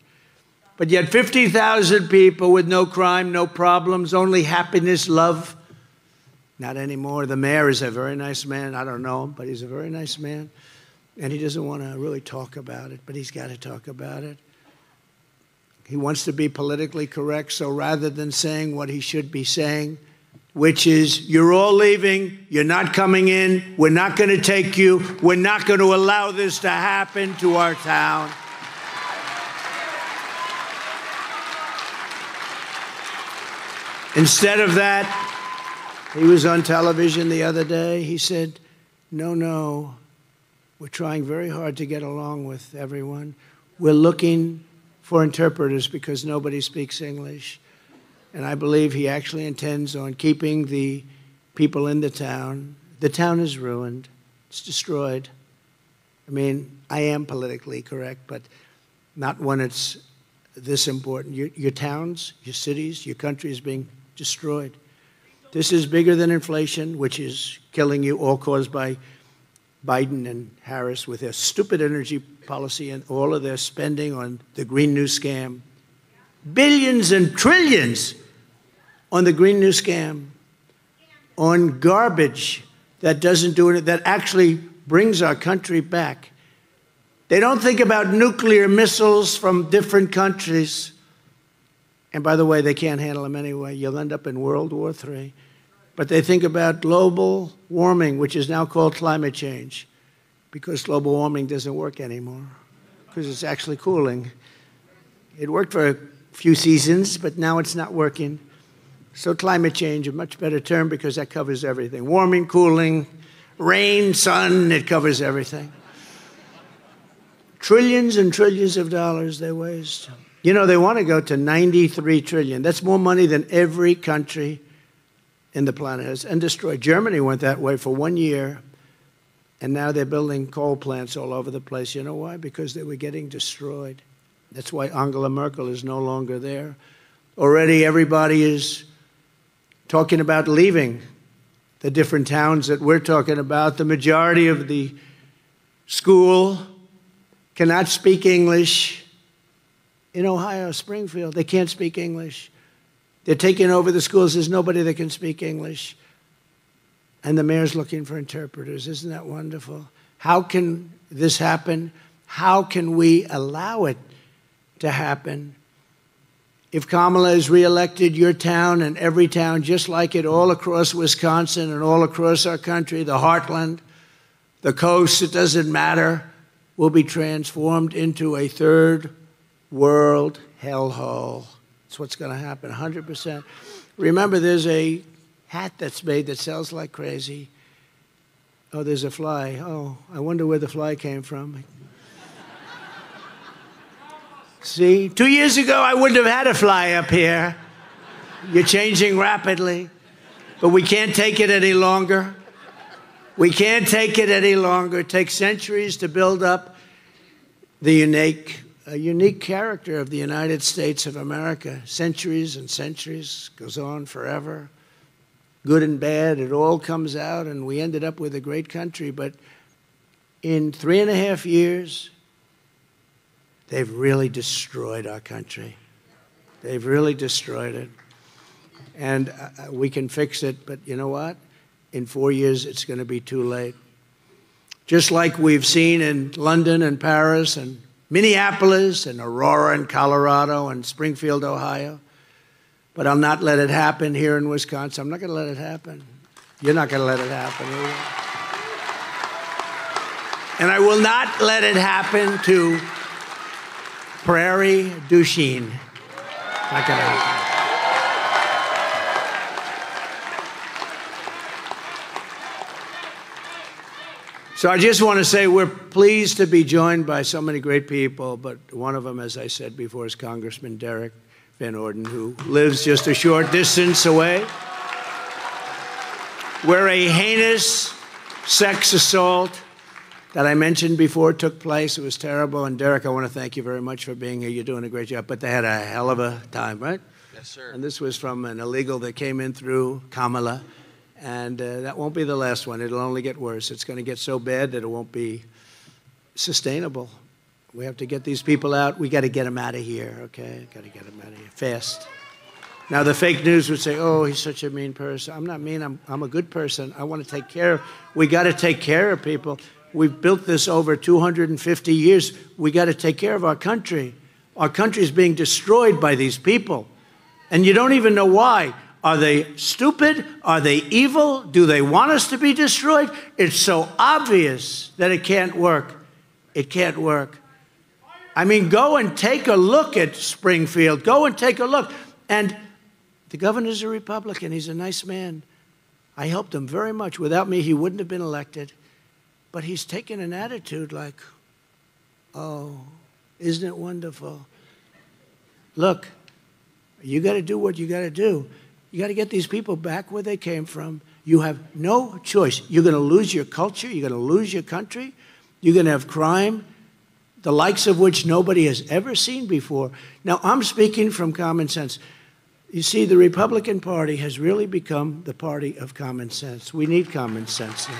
But yet 50,000 people with no crime, no problems, only happiness, love. Not anymore. The mayor is a very nice man. I don't know him, but he's a very nice man. And he doesn't want to really talk about it, but he's got to talk about it. He wants to be politically correct, so rather than saying what he should be saying, which is, you're all leaving, you're not coming in, we're not going to take you, we're not going to allow this to happen to our town. Instead of that, he was on television the other day. He said, no, we're trying very hard to get along with everyone. We're looking for interpreters because nobody speaks English. And I believe he actually intends on keeping the people in the town The town is ruined. It's destroyed. I mean, I am politically correct, but not when it's this important. Your towns, your cities, your country is being destroyed. This is bigger than inflation, which is killing you, all caused by Biden and Harris with their stupid energy policy and all of their spending on the Green New Scam. Billions and trillions on the Green New Scam, on garbage that doesn't do it, that actually brings our country back. They don't think about nuclear missiles from different countries. And by the way, they can't handle them anyway. You'll end up in World War III. But they think about global warming, which is now called climate change, because global warming doesn't work anymore, because it's actually cooling. It worked for a few seasons, but now it's not working. So climate change, a much better term, because that covers everything. Warming, cooling, rain, sun, it covers everything. Trillions and trillions of dollars they waste. You know, they want to go to 93 trillion. That's more money than every country in the planet has, and destroyed. Germany went that way for 1 year, and now they're building coal plants all over the place. You know why? Because they were getting destroyed. That's why Angela Merkel is no longer there. Already everybody is talking about leaving the different towns that we're talking about. The majority of the school cannot speak English. In Ohio, Springfield, they can't speak English. They're taking over the schools. There's nobody that can speak English. And the mayor's looking for interpreters. Isn't that wonderful? How can this happen? How can we allow it to happen? If Kamala is reelected, your town and every town, just like it, all across Wisconsin and all across our country, the heartland, the coast, it doesn't matter, will be transformed into a third world hellhole. That's what's going to happen, 100%. Remember, there's a hat that's made that sells like crazy. Oh, there's a fly. Oh, I wonder where the fly came from. See, 2 years ago, I wouldn't have had a fly up here. You're changing rapidly, but we can't take it any longer. We can't take it any longer. It takes centuries to build up the unique character of the United States of America. Centuries and centuries, goes on forever. Good and bad, it all comes out, and we ended up with a great country. But in 3.5 years, they've really destroyed our country. They've really destroyed it. And we can fix it, but you know what? In 4 years, it's going to be too late. Just like we've seen in London and Paris and Minneapolis and Aurora and Colorado and Springfield, Ohio. But I'll not let it happen here in Wisconsin. I'm not going to let it happen. You're not going to let it happen either. And I will not let it happen to Prairie du Chien. Not going to happen. So I just want to say we're pleased to be joined by so many great people, but one of them, as I said before, is Congressman Derek Van Orden, who lives just a short distance away, where a heinous sex assault that I mentioned before took place. It was terrible. And Derek, I want to thank you very much for being here. You're doing a great job. But they had a hell of a time, right? Yes, sir. And this was from an illegal that came in through Kamala. And that won't be the last one. It'll only get worse. It's going to get so bad that it won't be sustainable. We have to get these people out. We got to get them out of here, okay? Got to get them out of here fast. Now, the fake news would say, oh, he's such a mean person. I'm not mean. I'm a good person. I want to take care of. We got to take care of people. We've built this over 250 years. We got to take care of our country. Our country is being destroyed by these people. And you don't even know why. Are they stupid? Are they evil? Do they want us to be destroyed? It's so obvious that it can't work. It can't work. I mean, go and take a look at Springfield. Go and take a look. And the governor's a Republican. He's a nice man. I helped him very much. Without me, he wouldn't have been elected. But he's taken an attitude like, oh, isn't it wonderful? Look, you got to do what you got to do. You got to get these people back where they came from. You have no choice. You're going to lose your culture. You're going to lose your country. You're going to have crime, the likes of which nobody has ever seen before. Now, I'm speaking from common sense. You see, the Republican Party has really become the party of common sense. We need common sense now.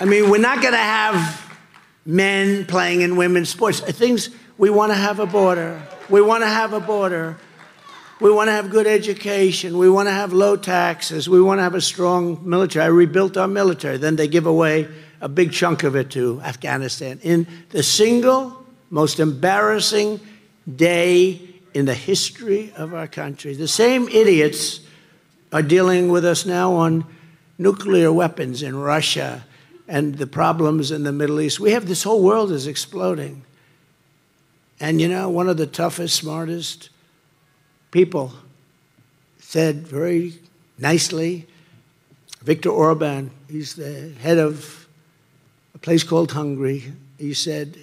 I mean, we're not going to have men playing in women's sports. Things, we want to have a border. We want to have a border. We want to have good education. We want to have low taxes. We want to have a strong military. I rebuilt our military. Then they give away a big chunk of it to Afghanistan. In the single most embarrassing day in the history of our country. The same idiots are dealing with us now on nuclear weapons in Russia and the problems in the Middle East. We have this whole world is exploding. And you know, one of the toughest, smartest people said very nicely, Viktor Orban, he's the head of a place called Hungary. He said,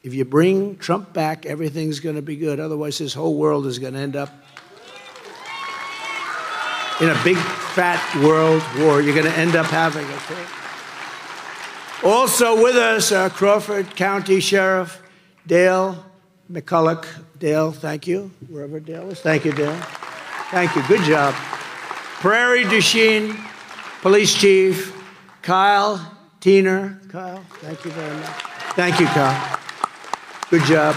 if you bring Trump back, everything's going to be good. Otherwise, this whole world is going to end up in a big, fat world war. You're going to end up having it. Okay? Also with us, Crawford County Sheriff Dale McCulloch. Dale, thank you, wherever Dale is. Thank you, Dale. Thank you. Good job. Prairie du Chien Police Chief Kyle Teener. Kyle, thank you very much. Thank you, Kyle. Good job.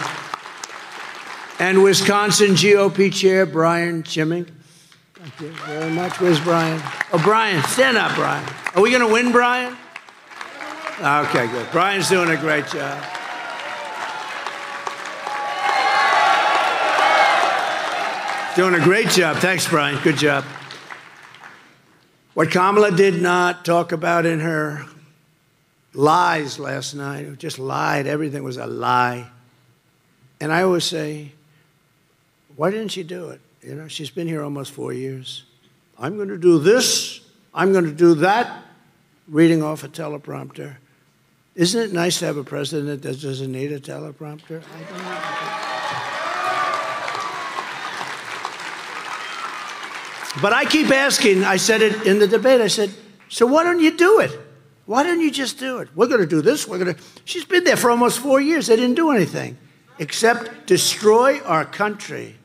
And Wisconsin GOP Chair Brian Chimming. Thank you very much. Where's Brian? Oh, Brian, stand up, Brian. Are we going to win, Brian? Okay, good. Brian's doing a great job. Doing a great job. Thanks, Brian. Good job. What Kamala did not talk about in her lies last night, just lied. Everything was a lie. And I always say, why didn't she do it? You know, she's been here almost 4 years. I'm going to do this. I'm going to do that. Reading off a teleprompter. Isn't it nice to have a president that doesn't need a teleprompter? I don't know. But I keep asking, I said it in the debate, I said, so why don't you do it? Why don't you just do it? We're going to do this, we're going to... She's been there for almost 4 years. They didn't do anything except destroy our country.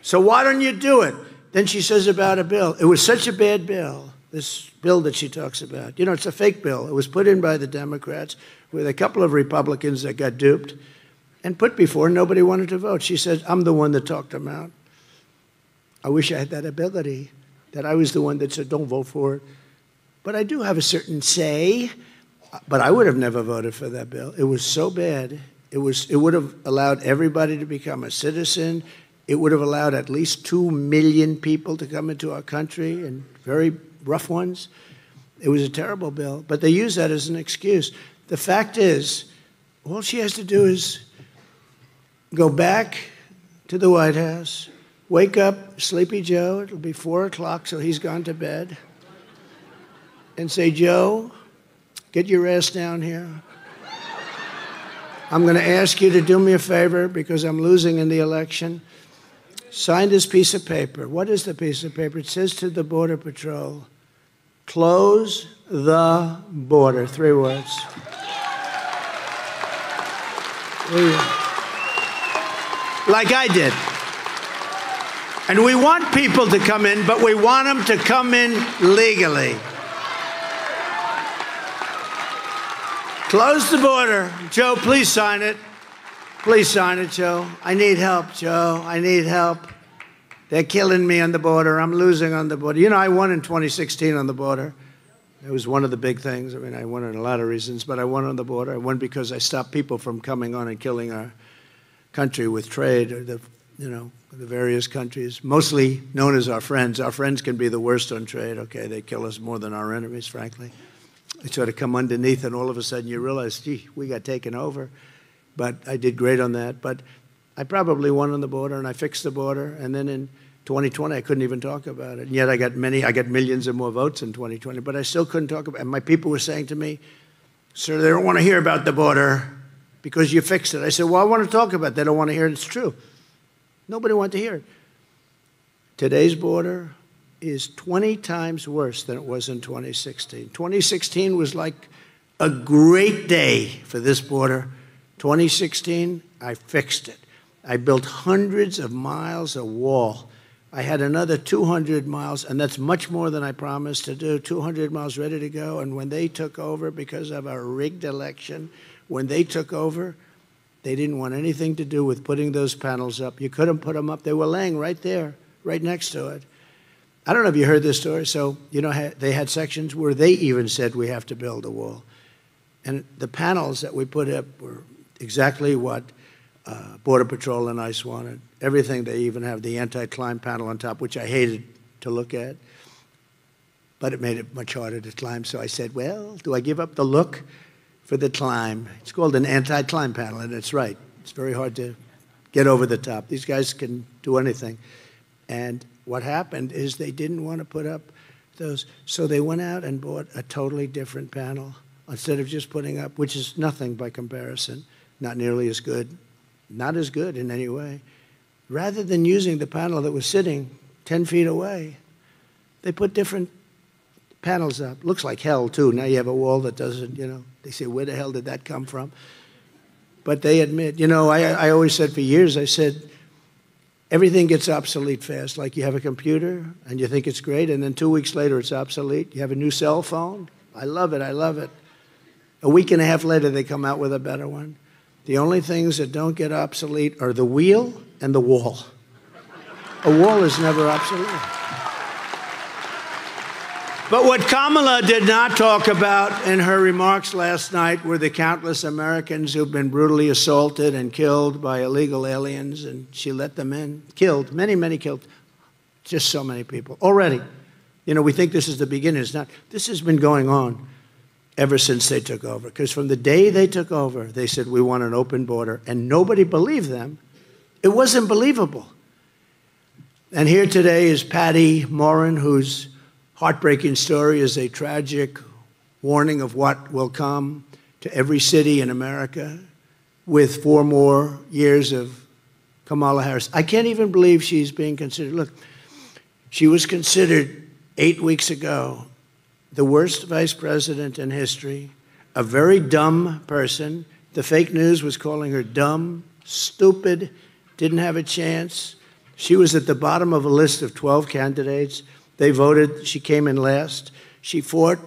So why don't you do it? Then she says about a bill. It was such a bad bill, this bill that she talks about. You know, it's a fake bill. It was put in by the Democrats with a couple of Republicans that got duped and put before, nobody wanted to vote. She said, I'm the one that talked them out. I wish I had that ability, that I was the one that said, don't vote for it. But I do have a certain say, but I would have never voted for that bill. It was so bad. It would have allowed everybody to become a citizen. It would have allowed at least 2 million people to come into our country, and very rough ones. It was a terrible bill, but they use that as an excuse. The fact is, all she has to do is go back to the White House, wake up Sleepy Joe, it'll be 4 o'clock, so he's gone to bed, and say, Joe, get your ass down here. I'm going to ask you to do me a favor because I'm losing in the election. Sign this piece of paper. What is the piece of paper? It says to the Border Patrol, close the border. 3 words. Like I did. And we want people to come in, but we want them to come in legally. Close the border. Joe, please sign it. Please sign it, Joe. I need help, Joe. I need help. They're killing me on the border. I'm losing on the border. You know, I won in 2016 on the border. It was one of the big things. I mean, I won on a lot of reasons, but I won on the border. I won because I stopped people from coming on and killing our country with trade, or the various countries, mostly known as our friends. Our friends can be the worst on trade, okay? They kill us more than our enemies, frankly. They sort of come underneath, and all of a sudden you realize, gee, we got taken over. But I did great on that. But I probably won on the border, and I fixed the border. And then in 2020, I couldn't even talk about it. And yet I got millions and more votes in 2020, but I still couldn't talk about it. And my people were saying to me, sir, they don't want to hear about the border because you fixed it. I said, well, I want to talk about it. They don't want to hear it. It's true. Nobody wanted to hear it. Today's border is 20 times worse than it was in 2016. 2016 was like a great day for this border. 2016, I fixed it. I built hundreds of miles of wall. I had another 200 miles, and that's much more than I promised to do, 200 miles ready to go. And when they took over, because of a rigged election, when they took over, they didn't want anything to do with putting those panels up. You couldn't put them up. They were laying right there, right next to it. I don't know if you heard this story. So, you know, they had sections where they even said we have to build a wall. And the panels that we put up were exactly what Border Patrol and ICE wanted. Everything. They even have the anti-climb panel on top, which I hated to look at. But it made it much harder to climb. So I said, well, do I give up the look for the climb? It's called an anti-climb panel, and it's right. It's very hard to get over the top. These guys can do anything. And what happened is they didn't want to put up those. So they went out and bought a totally different panel instead of just putting up, which is nothing by comparison, not nearly as good, not as good in any way. Rather than using the panel that was sitting 10 feet away, they put different panels up. Looks like hell, too. Now you have a wall that doesn't, you know, they say, where the hell did that come from? But they admit, you know, I always said for years, I said, everything gets obsolete fast. Like you have a computer and you think it's great, and then 2 weeks later it's obsolete. You have a new cell phone. I love it. I love it. A week and a half later, they come out with a better one. The only things that don't get obsolete are the wheel and the wall. A wall is never obsolete. But what Kamala did not talk about in her remarks last night were the countless Americans who've been brutally assaulted and killed by illegal aliens, and she let them in. Killed, many, many killed. Just so many people already. You know, we think this is the beginning. It's not. This has been going on ever since they took over. Because from the day they took over, they said, we want an open border. And nobody believed them. It wasn't believable. And here today is Patty Morin, whose heartbreaking story is a tragic warning of what will come to every city in America with 4 more years of Kamala Harris. I can't even believe she's being considered. Look, she was considered 8 weeks ago the worst vice president in history, a very dumb person. The fake news was calling her dumb, stupid, didn't have a chance. She was at the bottom of a list of 12 candidates. They voted. She came in last. She fought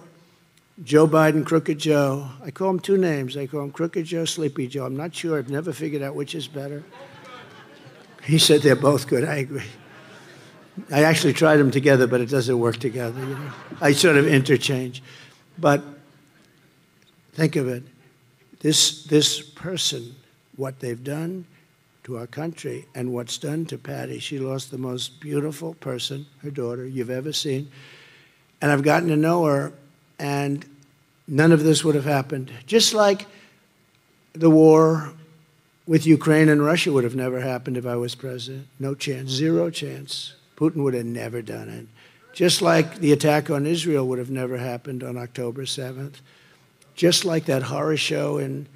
Joe Biden, Crooked Joe. I call him 2 names. I call him Crooked Joe, Sleepy Joe. I'm not sure. I've never figured out which is better. He said they're both good. I agree. I actually tried them together, but it doesn't work together. You know? I sort of interchange. But think of it. This person, what they've done to our country and what's done to Patty. She lost the most beautiful person, her daughter, you've ever seen. And I've gotten to know her, and none of this would have happened. Just like the war with Ukraine and Russia would have never happened if I was president. No chance, 0 chance. Putin would have never done it. Just like the attack on Israel would have never happened on October 7th. Just like that horror show in,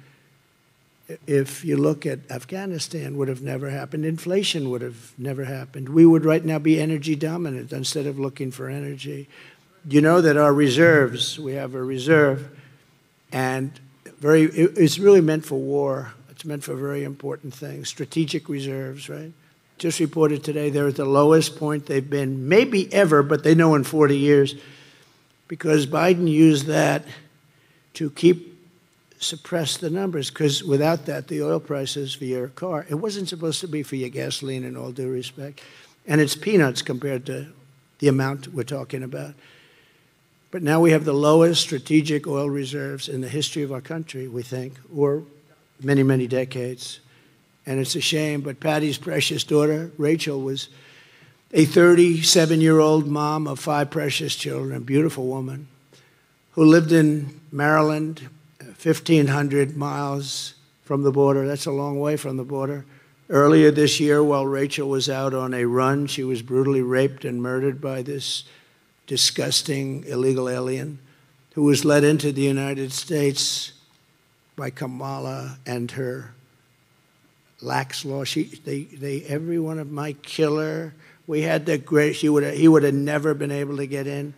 if you look at Afghanistan, would have never happened. Inflation would have never happened. We would right now be energy dominant instead of looking for energy. You know that our reserves, we have a reserve, and it's really meant for war. It's meant for very important things, strategic reserves, right? Just reported today they're at the lowest point they've been, maybe ever, but they know in 40 years, because Biden used that to suppress the numbers, because without that, the oil prices for your car, it wasn't supposed to be for your gasoline, in all due respect, and it's peanuts compared to the amount we're talking about. But now we have the lowest strategic oil reserves in the history of our country, we think, or many, many decades. And it's a shame, but Patty's precious daughter, Rachel, was a 37-year-old mom of 5 precious children, a beautiful woman, who lived in Maryland, 1,500 miles from the border. That's a long way from the border. Earlier this year, while Rachel was out on a run, she was brutally raped and murdered by this disgusting illegal alien who was led into the United States by Kamala and her lax law. Every one of my killer, we had the great, he would have never been able to get in.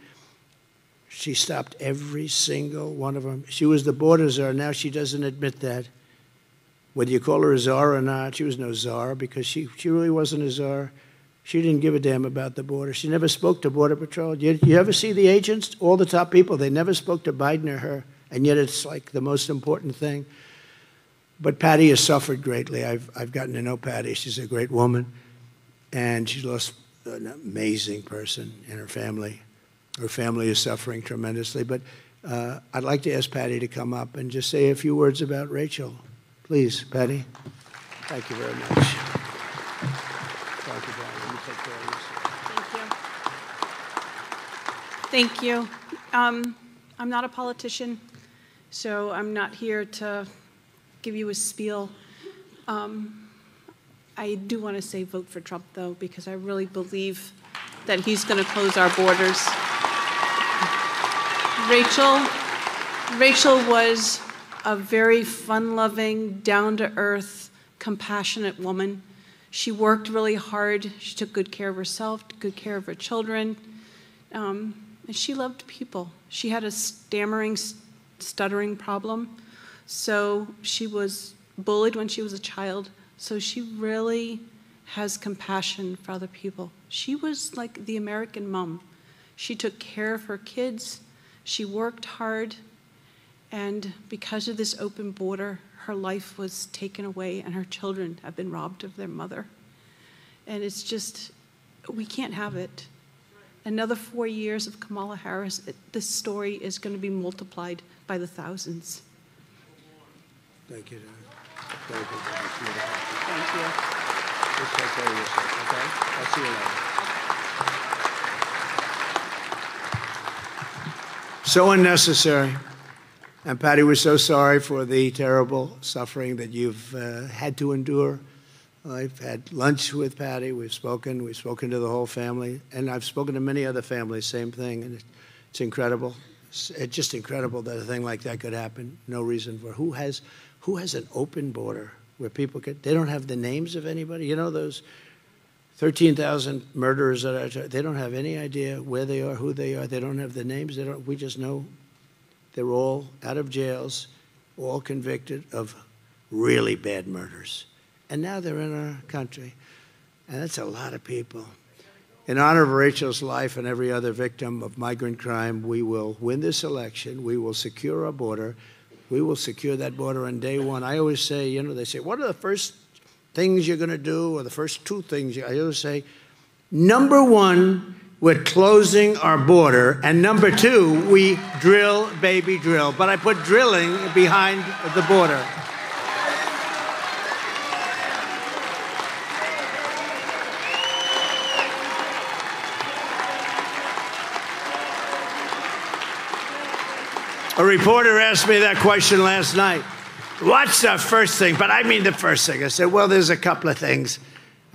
She stopped every single one of them. She was the border czar. Now she doesn't admit that. Whether you call her a czar or not, she was no czar because she really wasn't a czar. She didn't give a damn about the border. She never spoke to Border Patrol. You ever see the agents? All the top people, they never spoke to Biden or her, and yet it's like the most important thing. But Patty has suffered greatly. I've gotten to know Patty. She's a great woman, and she's lost an amazing person in her family. Her family is suffering tremendously. But I'd like to ask Patty to come up and just say a few words about Rachel. Please, Patty. Thank you very much. Thank you, Patty. Let me take care of this. Thank you. I'm not a politician, so I'm not here to give you a spiel. I do want to say vote for Trump, though, because I really believe that he's going to close our borders. Rachel was a very fun-loving, down-to-earth, compassionate woman. She worked really hard. She took good care of herself, good care of her children, and she loved people. She had a stuttering problem, so she was bullied when she was a child, so she really has compassion for other people. She was like the American mom. She took care of her kids. She worked hard. And because of this open border, her life was taken away and her children have been robbed of their mother. And it's just, we can't have it. Another 4 years of Kamala Harris, this story is going to be multiplied by the thousands. Thank you, Thank you. Thank you. Just take care of yourself, okay? I'll see you later. So unnecessary. And Patty, we're so sorry for the terrible suffering that you've had to endure. I've had lunch with Patty. We've spoken to the whole family. And I've spoken to many other families, same thing. And it's incredible. It's just incredible that a thing like that could happen. No reason for who has an open border where people they don't have the names of anybody. You know, those 13,000 murderers they don't have any idea where they are, who they are. They don't have the names. We just know they're all out of jails, all convicted of really bad murders. And now they're in our country. And that's a lot of people. In honor of Rachel's life and every other victim of migrant crime, we will win this election. We will secure our border. We will secure that border on day one. I always say, you know, they say, what are the first things you're going to do, or the first two things? I always say, number one, we're closing our border, and number two, we drill, baby, drill. But I put drilling behind the border. A reporter asked me that question last night. What's the first thing? But I mean the first thing. I said, well, there's a couple of things.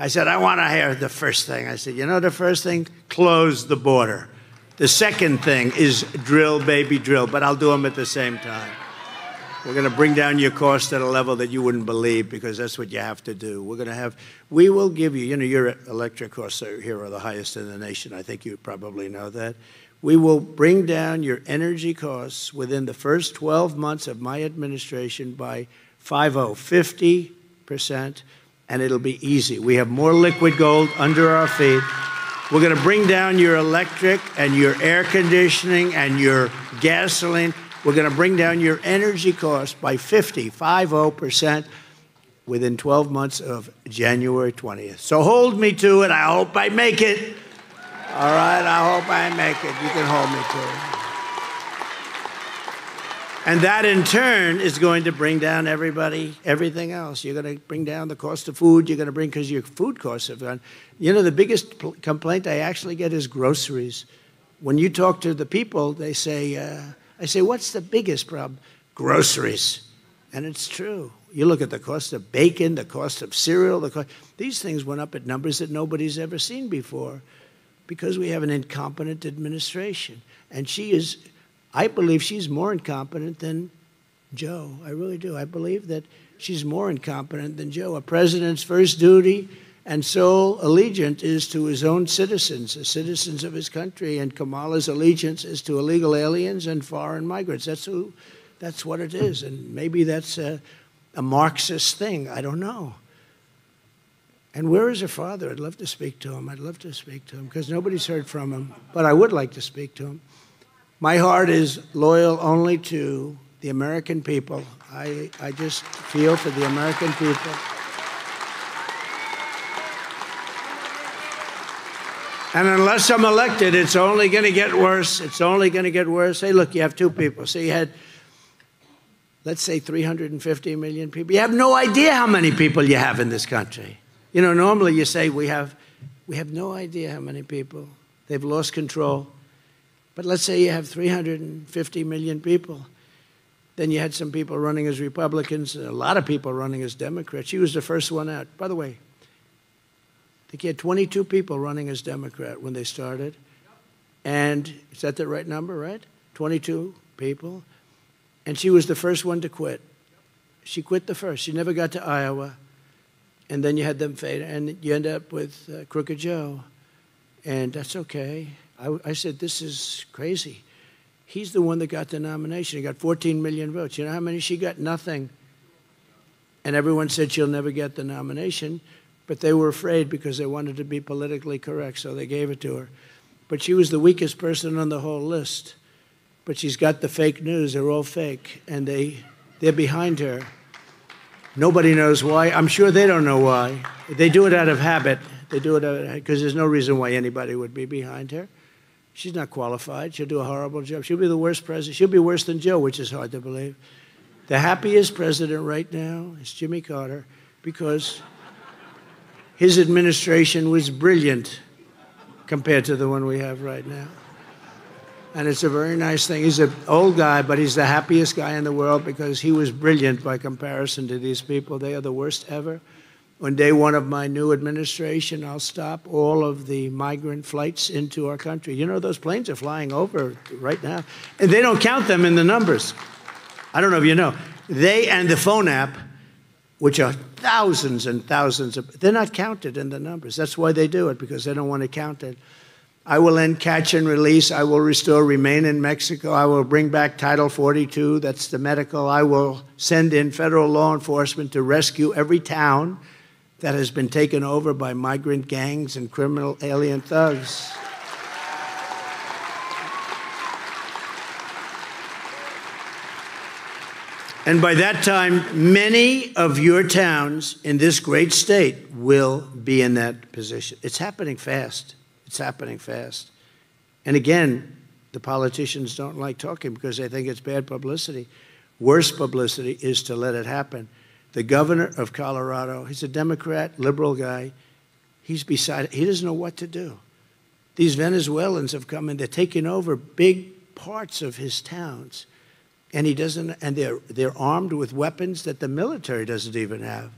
I said, I want to hear the first thing. I said, you know the first thing? Close the border. The second thing is drill, baby, drill. But I'll do them at the same time. We're going to bring down your cost at a level that you wouldn't believe, because that's what you have to do. We will give you, you know, your electric costs here are the highest in the nation. I think you probably know that. We will bring down your energy costs within the first 12 months of my administration by 50%, and it'll be easy. We have more liquid gold under our feet. We're going to bring down your electric and your air conditioning and your gasoline. We're going to bring down your energy costs by 50% within 12 months of January 20th. So hold me to it. I hope I make it. All right, I hope I make it. You can hold me to it. And that, in turn, is going to bring down everything else. You're going to bring down the cost of food. You're going to bring, because your food costs have gone. You know, the biggest complaint I actually get is groceries. When you talk to the people, they say, I say, what's the biggest problem? Groceries. And it's true. You look at the cost of bacon, the cost of cereal, these things went up at numbers that nobody's ever seen before, because we have an incompetent administration. And I believe she's more incompetent than Joe. I really do. I believe that she's more incompetent than Joe. A president's first duty and sole allegiance is to his own citizens, the citizens of his country, and Kamala's allegiance is to illegal aliens and foreign migrants. That's what it is, and maybe that's a Marxist thing. I don't know. And where is her father? I'd love to speak to him. I'd love to speak to him because nobody's heard from him, but I would like to speak to him. My heart is loyal only to the American people. I just feel for the American people. And unless I'm elected, it's only going to get worse. It's only going to get worse. Hey, look, you have two people. So you had, let's say, 350 million people. You have no idea how many people you have in this country. You know, normally you say we have no idea how many people. They've lost control. But let's say you have 350 million people. Then you had some people running as Republicans, and a lot of people running as Democrats. She was the first one out. By the way, I think you had 22 people running as Democrat when they started. And is that the right number, right? 22 people. And she was the first one to quit. She quit the first. She never got to Iowa. And then you had them fade, and you end up with Crooked Joe. And that's okay. I said, this is crazy. He's the one that got the nomination. He got 14 million votes. You know how many she got? Nothing. And everyone said she'll never get the nomination, but they were afraid because they wanted to be politically correct, so they gave it to her. But she was the weakest person on the whole list. But she's got the fake news. They're all fake, and they're behind her. Nobody knows why. I'm sure they don't know why. They do it out of habit. They do it because there's no reason why anybody would be behind her. She's not qualified. She'll do a horrible job. She'll be the worst president. She'll be worse than Joe, which is hard to believe. The happiest president right now is Jimmy Carter because his administration was brilliant compared to the one we have right now. And it's a very nice thing. He's an old guy, but he's the happiest guy in the world because he was brilliant by comparison to these people. They are the worst ever. On day one of my new administration, I'll stop all of the migrant flights into our country. You know, those planes are flying over right now. And they don't count them in the numbers. I don't know if you know. They and the phone app, which are thousands and thousands of, they're not counted in the numbers. That's why they do it, because they don't want to count it. I will end catch and release. I will restore remain in Mexico. I will bring back Title 42. That's the medical. I will send in federal law enforcement to rescue every town that has been taken over by migrant gangs and criminal alien thugs. And by that time, many of your towns in this great state will be in that position. It's happening fast. It's happening fast. And again, the politicians don't like talking because they think it's bad publicity. Worse publicity is to let it happen. The governor of Colorado, he's a Democrat, liberal guy. He's beside it. He doesn't know what to do. These Venezuelans have come in. They're taking over big parts of his towns. And he doesn't, and they're armed with weapons that the military doesn't even have.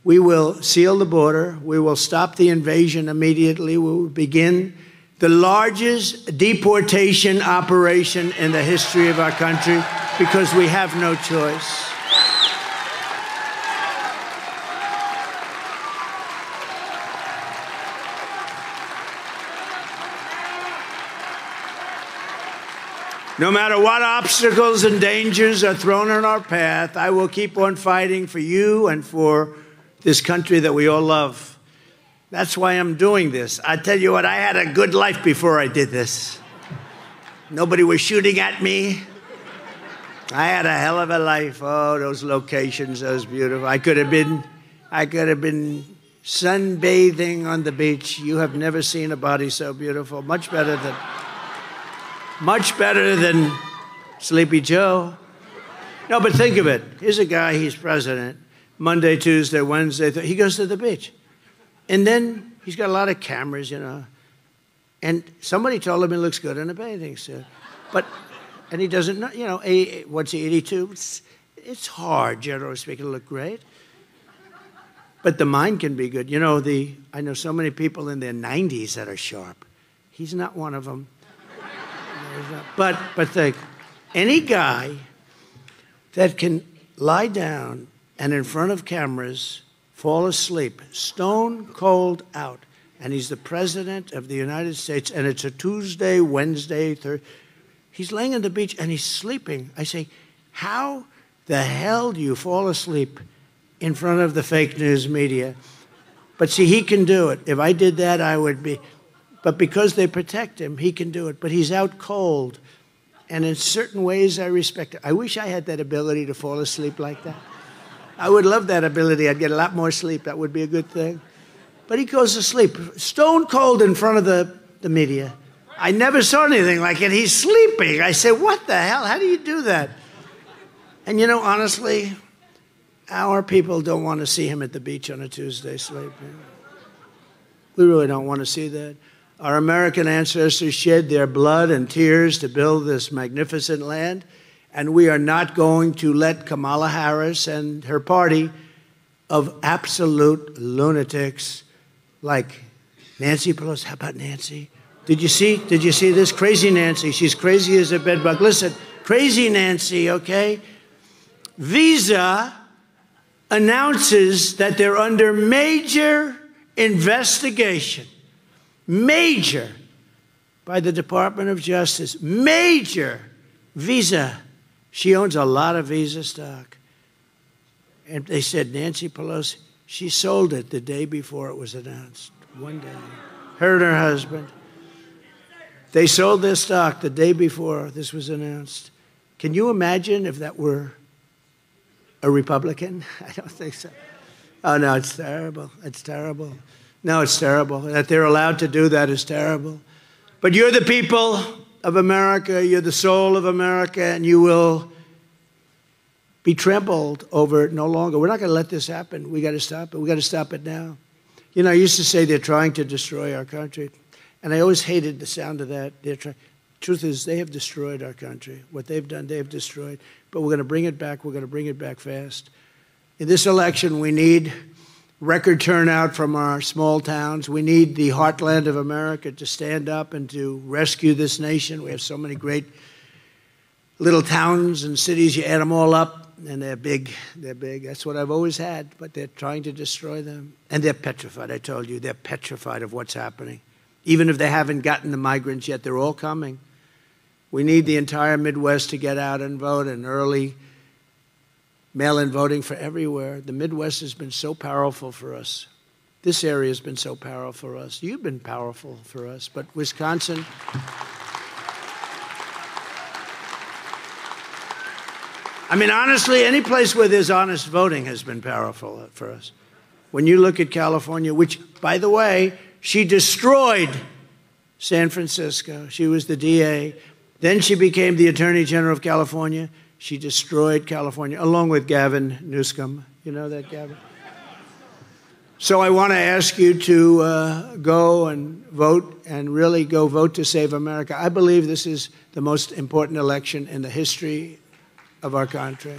We will seal the border. We will stop the invasion immediately. We will begin the largest deportation operation in the history of our country because we have no choice. No matter what obstacles and dangers are thrown in our path, I will keep on fighting for you and for this country that we all love. That's why I'm doing this. I tell you what, I had a good life before I did this. Nobody was shooting at me. I had a hell of a life. Oh, those locations, those beautiful. I could have been sunbathing on the beach. You have never seen a body so beautiful. Much better than Sleepy Joe. No, but think of it. Here's a guy, he's president. Monday, Tuesday, Wednesday, he goes to the beach. And then he's got a lot of cameras, you know. And somebody told him he looks good in a bathing suit. And he doesn't know, you know, what's he, 82? It's hard, generally speaking, to look great. But the mind can be good. You know, I know so many people in their 90s that are sharp. He's not one of them. But think, any guy that can lie down and in front of cameras fall asleep, stone cold out. And he's the president of the United States, and it's a Tuesday, Wednesday, Thursday. He's laying on the beach and he's sleeping. I say, how the hell do you fall asleep in front of the fake news media? But see, he can do it. If I did that, I would be. But because they protect him, he can do it. But he's out cold. And in certain ways, I respect it. I wish I had that ability to fall asleep like that. I would love that ability. I'd get a lot more sleep. That would be a good thing. But he goes to sleep, stone cold in front of the media. I never saw anything like it. He's sleeping. I say, what the hell? How do you do that? And you know, honestly, our people don't want to see him at the beach on a Tuesday sleeping. We really don't want to see that. Our American ancestors shed their blood and tears to build this magnificent land, and we are not going to let Kamala Harris and her party of absolute lunatics like Nancy Pelosi. How about Nancy? Did you see this? Crazy Nancy. She's crazy as a bedbug. Listen, crazy Nancy, okay? Visa announces that they're under major investigation. Major. By the Department of Justice. Major. Visa. She owns a lot of Visa stock. And they said Nancy Pelosi, she sold it the day before it was announced. One day. Her and her husband. They sold their stock the day before this was announced. Can you imagine if that were a Republican? I don't think so. Oh, no, it's terrible. It's terrible. No, it's terrible. That they're allowed to do that is terrible. But you're the people of America. You're the soul of America, and you will be trampled over it no longer. We're not going to let this happen. We got to stop it. We got to stop it now. You know, I used to say they're trying to destroy our country, and I always hated the sound of that. Truth is, they have destroyed our country. What they've done, they've destroyed. But we're going to bring it back. We're going to bring it back fast. In this election, we need record turnout from our small towns. We need the heartland of America to stand up and to rescue this nation. We have so many great little towns and cities. You add them all up, and they're big. They're big. That's what I've always had, but they're trying to destroy them. And they're petrified, I told you. They're petrified of what's happening. Even if they haven't gotten the migrants yet, they're all coming. We need the entire Midwest to get out and vote, and early mail-in voting for everywhere. The Midwest has been so powerful for us. This area has been so powerful for us. You've been powerful for us, but Wisconsin... I mean, honestly, any place where there's honest voting has been powerful for us. When you look at California, which, by the way, she destroyed San Francisco. She was the DA. Then she became the Attorney General of California. She destroyed California, along with Gavin Newsom. You know that, Gavin? So I want to ask you to go and vote, and really go vote to save America. I believe this is the most important election in the history of our country.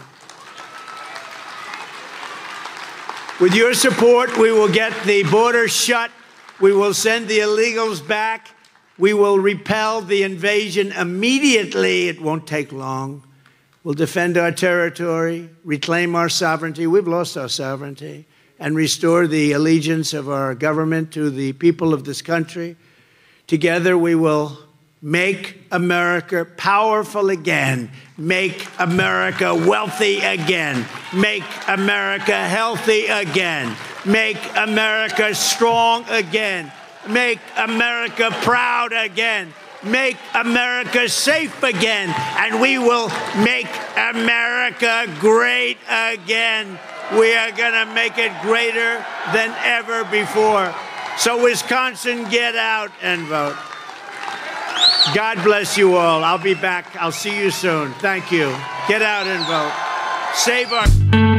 With your support, we will get the border shut. We will send the illegals back. We will repel the invasion immediately. It won't take long. We'll defend our territory, reclaim our sovereignty. We've lost our sovereignty. And restore the allegiance of our government to the people of this country. Together, we will make America powerful again. Make America wealthy again. Make America healthy again. Make America strong again. Make America proud again. Make America safe again. And we will make America great again. We are going to make it greater than ever before. So Wisconsin, get out and vote. God bless you all. I'll be back. I'll see you soon. Thank you. Get out and vote. Save our...